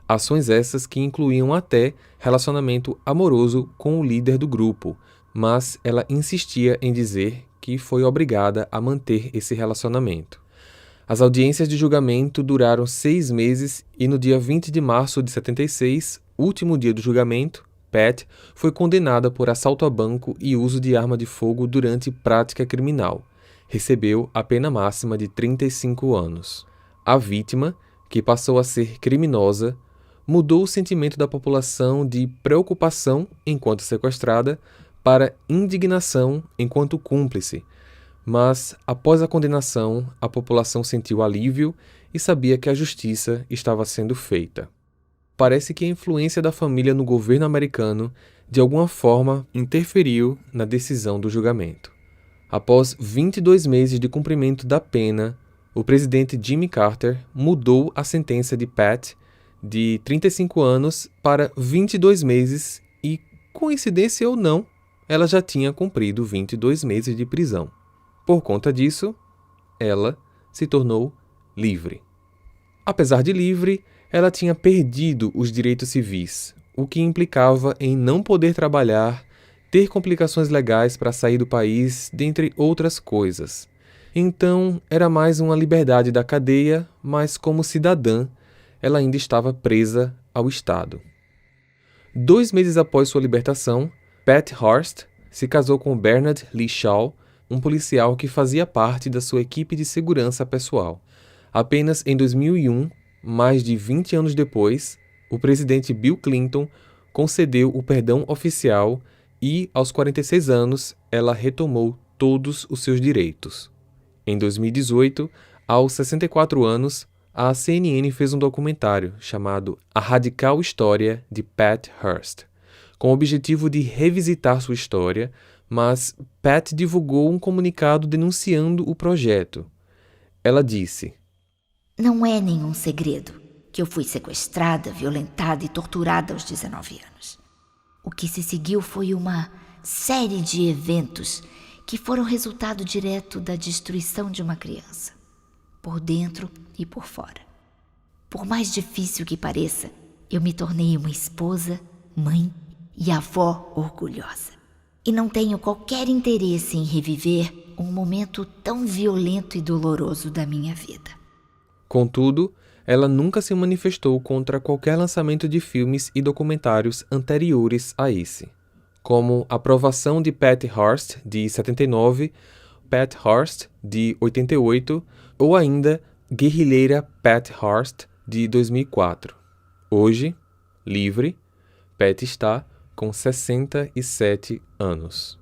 Ações essas que incluíam até relacionamento amoroso com o líder do grupo, mas ela insistia em dizer que foi obrigada a manter esse relacionamento. As audiências de julgamento duraram 6 meses e no dia 20 de março de 76, último dia do julgamento, Pat foi condenada por assalto a banco e uso de arma de fogo durante prática criminal. Recebeu a pena máxima de 35 anos. A vítima, que passou a ser criminosa, mudou o sentimento da população de preocupação enquanto sequestrada para indignação enquanto cúmplice. Mas, após a condenação, a população sentiu alívio e sabia que a justiça estava sendo feita. Parece que a influência da família no governo americano, de alguma forma, interferiu na decisão do julgamento. Após 22 meses de cumprimento da pena, o presidente Jimmy Carter mudou a sentença de Pat de 35 anos para 22 meses e, coincidência ou não, ela já tinha cumprido 22 meses de prisão. Por conta disso, ela se tornou livre. Apesar de livre, ela tinha perdido os direitos civis, o que implicava em não poder trabalhar, ter complicações legais para sair do país, dentre outras coisas. Então, era mais uma liberdade da cadeia, mas como cidadã, ela ainda estava presa ao Estado. 2 meses após sua libertação, Pat Hearst se casou com Bernard Lee Shaw, um policial que fazia parte da sua equipe de segurança pessoal. Apenas em 2001, mais de 20 anos depois, o presidente Bill Clinton concedeu o perdão oficial e, aos 46 anos, ela retomou todos os seus direitos. Em 2018, aos 64 anos, a CNN fez um documentário chamado A Radical História de Pat Hearst, com o objetivo de revisitar sua história, mas Pat divulgou um comunicado denunciando o projeto. Ela disse: "Não é nenhum segredo que eu fui sequestrada, violentada e torturada aos 19 anos. O que se seguiu foi uma série de eventos que foram resultado direto da destruição de uma criança, por dentro e por fora. Por mais difícil que pareça, eu me tornei uma esposa, mãe e avó orgulhosa. E não tenho qualquer interesse em reviver um momento tão violento e doloroso da minha vida." Contudo, ela nunca se manifestou contra qualquer lançamento de filmes e documentários anteriores a esse, como Aprovação de Pat Hearst, de 79, Pat Hearst, de 88, ou ainda Guerrilheira Pat Hearst, de 2004. Hoje, livre, Pat está com 67 anos.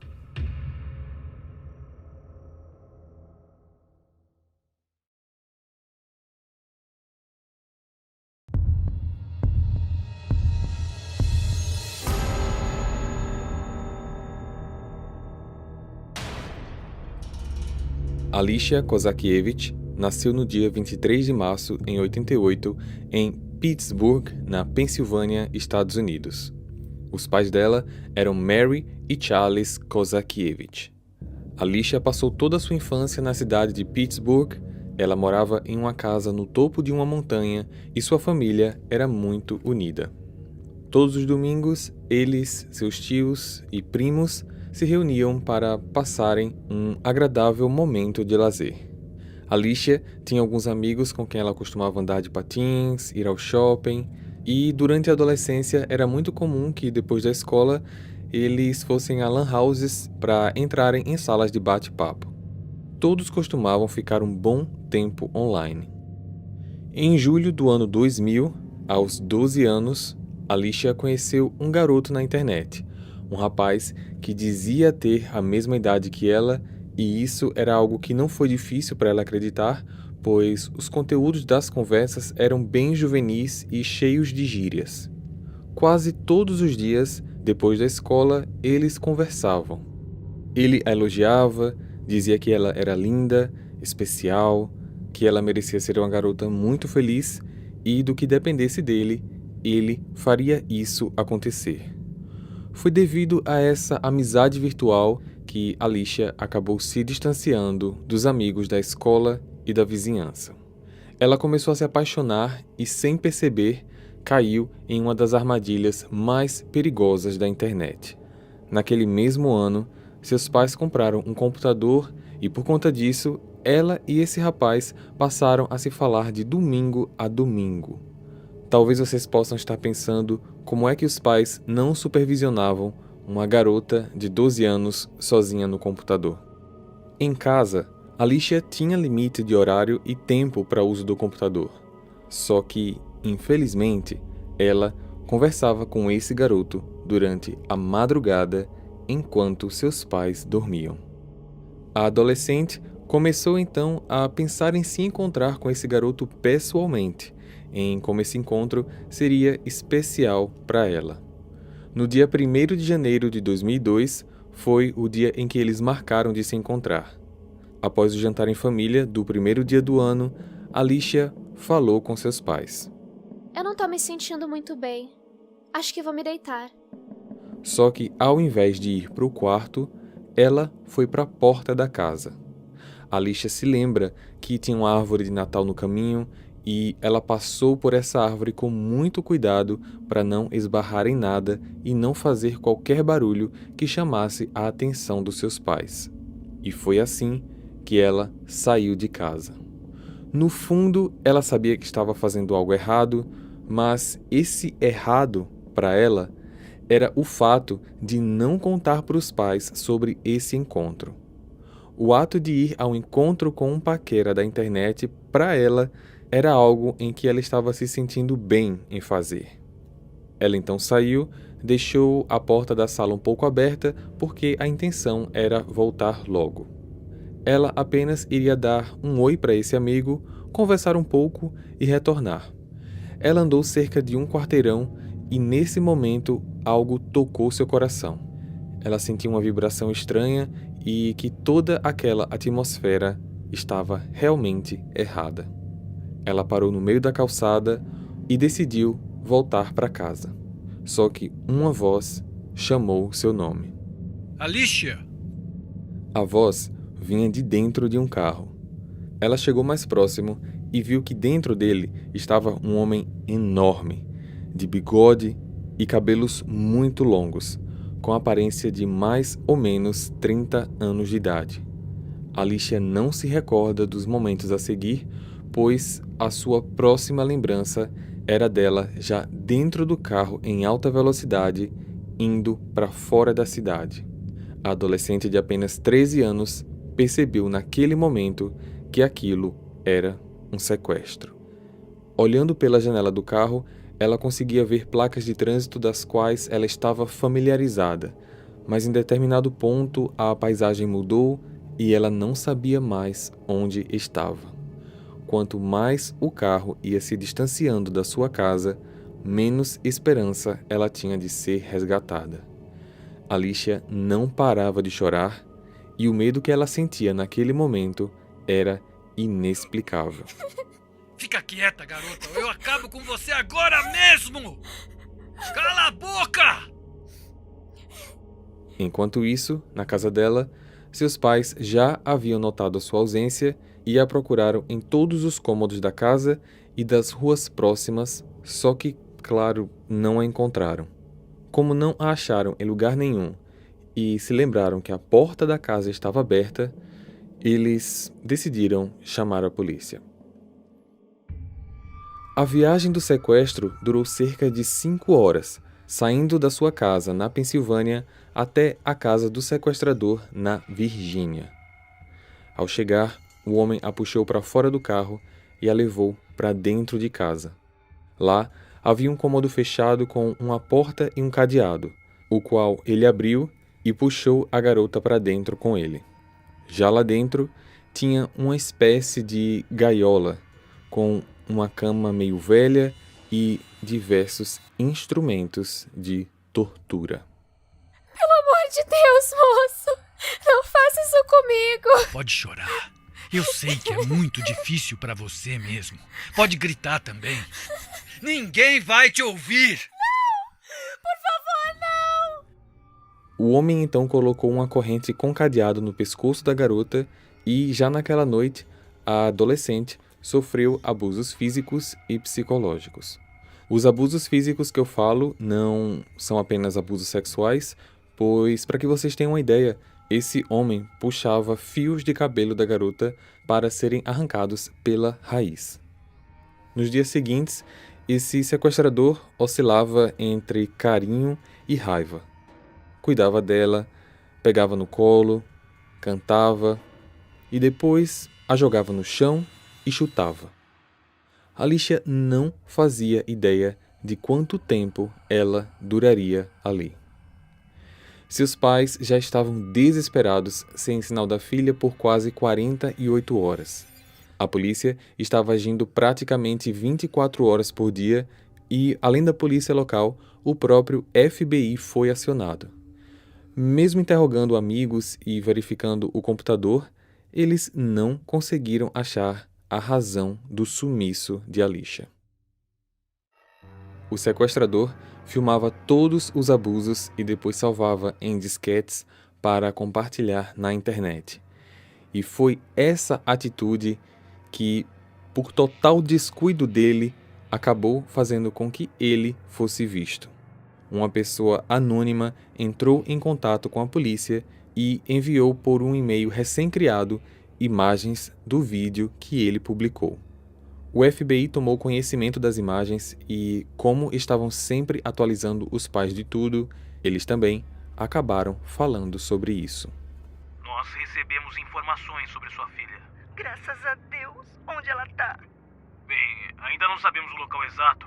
Alicia Kozakiewicz nasceu no dia 23 de março em 88 em Pittsburgh, na Pensilvânia, Estados Unidos. Os pais dela eram Mary e Charles Kozakiewicz. Alicia passou toda a sua infância na cidade de Pittsburgh. Ela morava em uma casa no topo de uma montanha e sua família era muito unida. Todos os domingos, eles, seus tios e primos se reuniam para passarem um agradável momento de lazer. Alicia tinha alguns amigos com quem ela costumava andar de patins, ir ao shopping, e durante a adolescência era muito comum que depois da escola eles fossem a lan houses para entrarem em salas de bate-papo. Todos costumavam ficar um bom tempo online. Em julho do ano 2000, aos 12 anos, Alicia conheceu um garoto na internet, um rapaz que dizia ter a mesma idade que ela, e isso era algo que não foi difícil para ela acreditar, pois os conteúdos das conversas eram bem juvenis e cheios de gírias. Quase todos os dias, depois da escola, eles conversavam. Ele a elogiava, dizia que ela era linda, especial, que ela merecia ser uma garota muito feliz e, do que dependesse dele, ele faria isso acontecer. Foi devido a essa amizade virtual que Alicia acabou se distanciando dos amigos da escola e da vizinhança. Ela começou a se apaixonar e, sem perceber, caiu em uma das armadilhas mais perigosas da internet. Naquele mesmo ano, seus pais compraram um computador e, por conta disso, ela e esse rapaz passaram a se falar de domingo a domingo. Talvez vocês possam estar pensando como é que os pais não supervisionavam uma garota de 12 anos sozinha no computador. Em casa, Alicia tinha limite de horário e tempo para uso do computador. Só que, infelizmente, ela conversava com esse garoto durante a madrugada enquanto seus pais dormiam. A adolescente começou então a pensar em se encontrar com esse garoto pessoalmente, em como esse encontro seria especial para ela. No dia 1º de janeiro de 2002, foi o dia em que eles marcaram de se encontrar. Após o jantar em família do primeiro dia do ano, Alicia falou com seus pais. Eu não tô me sentindo muito bem. Acho que vou me deitar. Só que, ao invés de ir para o quarto, ela foi para a porta da casa. Alicia se lembra que tinha uma árvore de Natal no caminho e ela passou por essa árvore com muito cuidado para não esbarrar em nada e não fazer qualquer barulho que chamasse a atenção dos seus pais. E foi assim que ela saiu de casa. No fundo, ela sabia que estava fazendo algo errado, mas esse errado, para ela, era o fato de não contar para os pais sobre esse encontro. O ato de ir ao encontro com um paquera da internet, para ela, era algo em que ela estava se sentindo bem em fazer. Ela então saiu, deixou a porta da sala um pouco aberta porque a intenção era voltar logo. Ela apenas iria dar um oi para esse amigo, conversar um pouco e retornar. Ela andou cerca de um quarteirão e nesse momento algo tocou seu coração. Ela sentiu uma vibração estranha e que toda aquela atmosfera estava realmente errada. Ela parou no meio da calçada e decidiu voltar para casa. Só que uma voz chamou seu nome. Alicia! A voz vinha de dentro de um carro. Ela chegou mais próximo e viu que dentro dele estava um homem enorme, de bigode e cabelos muito longos, com a aparência de mais ou menos 30 anos de idade. Alicia não se recorda dos momentos a seguir, pois a sua próxima lembrança era dela já dentro do carro em alta velocidade, indo para fora da cidade. A adolescente de apenas 13 anos percebeu naquele momento que aquilo era um sequestro. Olhando pela janela do carro, ela conseguia ver placas de trânsito das quais ela estava familiarizada, mas em determinado ponto a paisagem mudou e ela não sabia mais onde estava. Quanto mais o carro ia se distanciando da sua casa, menos esperança ela tinha de ser resgatada. Alicia não parava de chorar e o medo que ela sentia naquele momento era inexplicável. Fica quieta, garota, ou eu acabo com você agora mesmo! Cala a boca! Enquanto isso, na casa dela, seus pais já haviam notado a sua ausência e a procuraram em todos os cômodos da casa e das ruas próximas, só que, claro, não a encontraram. Como não a acharam em lugar nenhum e se lembraram que a porta da casa estava aberta, eles decidiram chamar a polícia. A viagem do sequestro durou cerca de 5 horas, saindo da sua casa na Pensilvânia até a casa do sequestrador na Virgínia. Ao chegar, o homem a puxou para fora do carro e a levou para dentro de casa. Lá, havia um cômodo fechado com uma porta e um cadeado, o qual ele abriu e puxou a garota para dentro com ele. Já lá dentro, tinha uma espécie de gaiola, com uma cama meio velha e diversos instrumentos de tortura. Pelo amor de Deus, moço! Não faça isso comigo! Pode chorar. Eu sei que é muito difícil para você mesmo. Pode gritar também. Ninguém vai te ouvir! Não! Por favor, não! O homem então colocou uma corrente com cadeado no pescoço da garota e, já naquela noite, a adolescente sofreu abusos físicos e psicológicos. Os abusos físicos que eu falo não são apenas abusos sexuais, pois, para que vocês tenham uma ideia, esse homem puxava fios de cabelo da garota para serem arrancados pela raiz. Nos dias seguintes, esse sequestrador oscilava entre carinho e raiva. Cuidava dela, pegava no colo, cantava e depois a jogava no chão e chutava. Alicia não fazia ideia de quanto tempo ela duraria ali. Seus pais já estavam desesperados sem sinal da filha por quase 48 horas. A polícia estava agindo praticamente 24 horas por dia e, além da polícia local, o próprio FBI foi acionado. Mesmo interrogando amigos e verificando o computador, eles não conseguiram achar a razão do sumiço de Alicia. O sequestrador filmava todos os abusos e depois salvava em disquetes para compartilhar na internet. E foi essa atitude que, por total descuido dele, acabou fazendo com que ele fosse visto. Uma pessoa anônima entrou em contato com a polícia e enviou por um e-mail recém-criado imagens do vídeo que ele publicou. O FBI tomou conhecimento das imagens e, como estavam sempre atualizando os pais de tudo, eles também acabaram falando sobre isso. Nós recebemos informações sobre sua filha. Graças a Deus. Onde ela tá? Bem, ainda não sabemos o local exato.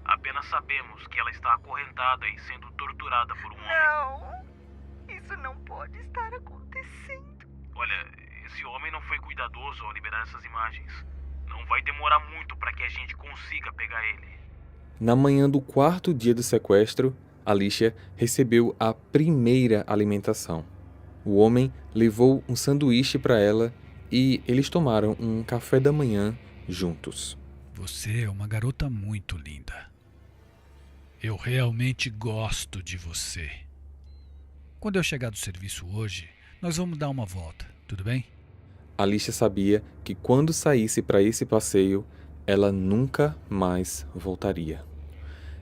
Apenas sabemos que ela está acorrentada e sendo torturada por um homem. Não! Isso não pode estar acontecendo. Olha, esse homem não foi cuidadoso ao liberar essas imagens. Não vai demorar muito para que a gente consiga pegar ele. Na manhã do 4º dia do sequestro, Alicia recebeu a primeira alimentação. O homem levou um sanduíche para ela e eles tomaram um café da manhã juntos. Você é uma garota muito linda. Eu realmente gosto de você. Quando eu chegar do serviço hoje, nós vamos dar uma volta, tudo bem? Alicia sabia que quando saísse para esse passeio, ela nunca mais voltaria.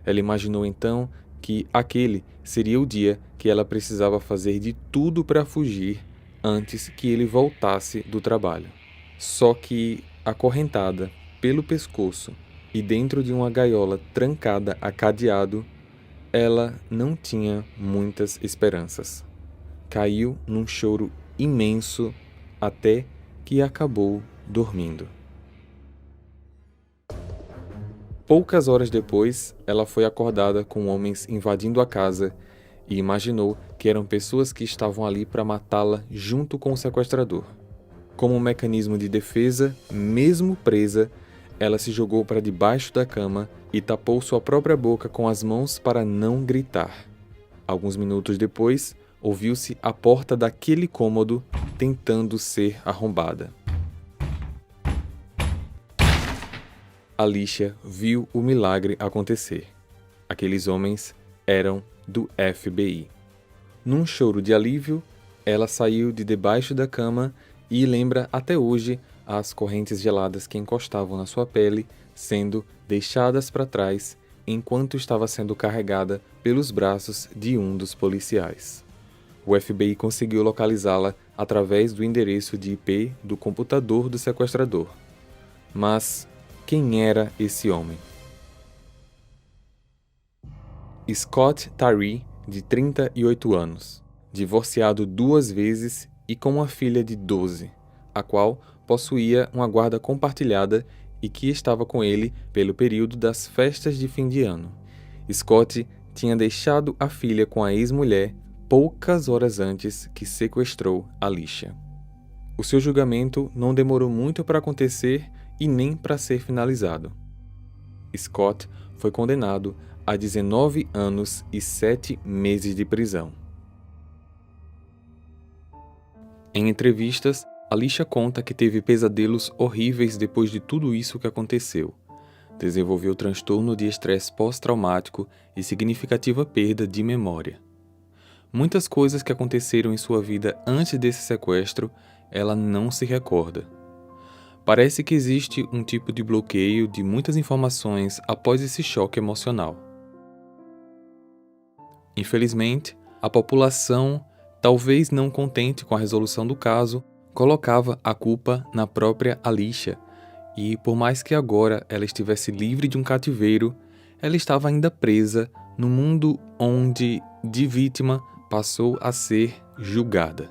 Ela imaginou então que aquele seria o dia que ela precisava fazer de tudo para fugir antes que ele voltasse do trabalho. Só que, acorrentada pelo pescoço e dentro de uma gaiola trancada a cadeado, ela não tinha muitas esperanças. Caiu num choro imenso até que acabou dormindo. Poucas horas depois, ela foi acordada com homens invadindo a casa e imaginou que eram pessoas que estavam ali para matá-la junto com o sequestrador. Como um mecanismo de defesa, mesmo presa, ela se jogou para debaixo da cama e tapou sua própria boca com as mãos para não gritar. Alguns minutos depois, ouviu-se a porta daquele cômodo tentando ser arrombada. Alicia viu o milagre acontecer. Aqueles homens eram do FBI. Num choro de alívio, ela saiu de debaixo da cama e lembra até hoje as correntes geladas que encostavam na sua pele sendo deixadas para trás enquanto estava sendo carregada pelos braços de um dos policiais. O FBI conseguiu localizá-la através do endereço de IP do computador do sequestrador. Mas quem era esse homem? Scott Tyree, de 38 anos, divorciado 2 vezes e com uma filha de 12, a qual possuía uma guarda compartilhada e que estava com ele pelo período das festas de fim de ano. Scott tinha deixado a filha com a ex-mulher poucas horas antes que sequestrou Alicia. O seu julgamento não demorou muito para acontecer e nem para ser finalizado. Scott foi condenado a 19 anos e 7 meses de prisão. Em entrevistas, Alicia conta que teve pesadelos horríveis depois de tudo isso que aconteceu. Desenvolveu transtorno de estresse pós-traumático e significativa perda de memória. Muitas coisas que aconteceram em sua vida antes desse sequestro, ela não se recorda. Parece que existe um tipo de bloqueio de muitas informações após esse choque emocional. Infelizmente, a população, talvez não contente com a resolução do caso, colocava a culpa na própria Alicia, e por mais que agora ela estivesse livre de um cativeiro, ela estava ainda presa no mundo onde, de vítima, passou a ser julgada.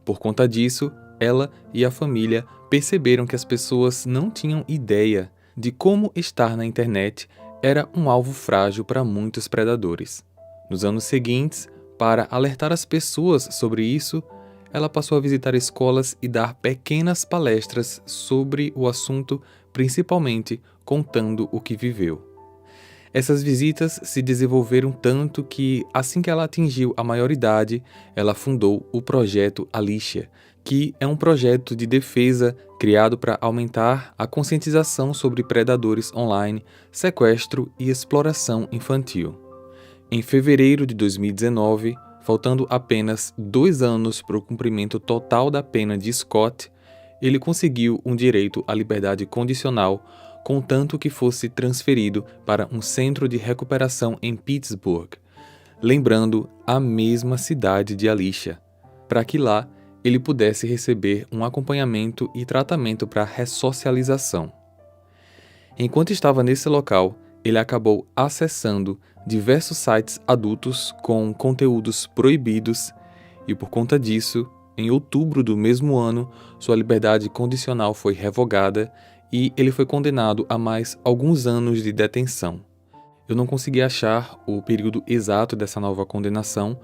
Por conta disso, ela e a família perceberam que as pessoas não tinham ideia de como estar na internet era um alvo frágil para muitos predadores. Nos anos seguintes, para alertar as pessoas sobre isso, ela passou a visitar escolas e dar pequenas palestras sobre o assunto, principalmente contando o que viveu. Essas visitas se desenvolveram tanto que, assim que ela atingiu a maioridade, ela fundou o Projeto Alicia, que é um projeto de defesa criado para aumentar a conscientização sobre predadores online, sequestro e exploração infantil. Em fevereiro de 2019, faltando apenas 2 anos para o cumprimento total da pena de Scott, ele conseguiu um direito à liberdade condicional, contanto que fosse transferido para um centro de recuperação em Pittsburgh, lembrando a mesma cidade de Alicia, para que lá ele pudesse receber um acompanhamento e tratamento para ressocialização. Enquanto estava nesse local, ele acabou acessando diversos sites adultos com conteúdos proibidos e, por conta disso, em outubro do mesmo ano, sua liberdade condicional foi revogada e ele foi condenado a mais alguns anos de detenção. Eu não consegui achar o período exato dessa nova condenação,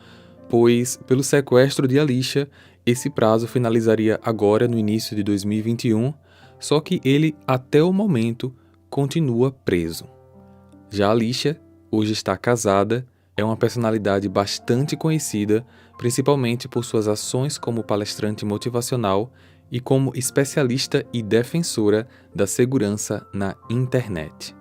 pois, pelo sequestro de Alicia, esse prazo finalizaria agora no início de 2021, só que ele, até o momento, continua preso. Já Alicia, hoje está casada, é uma personalidade bastante conhecida, principalmente por suas ações como palestrante motivacional e como especialista e defensora da segurança na internet.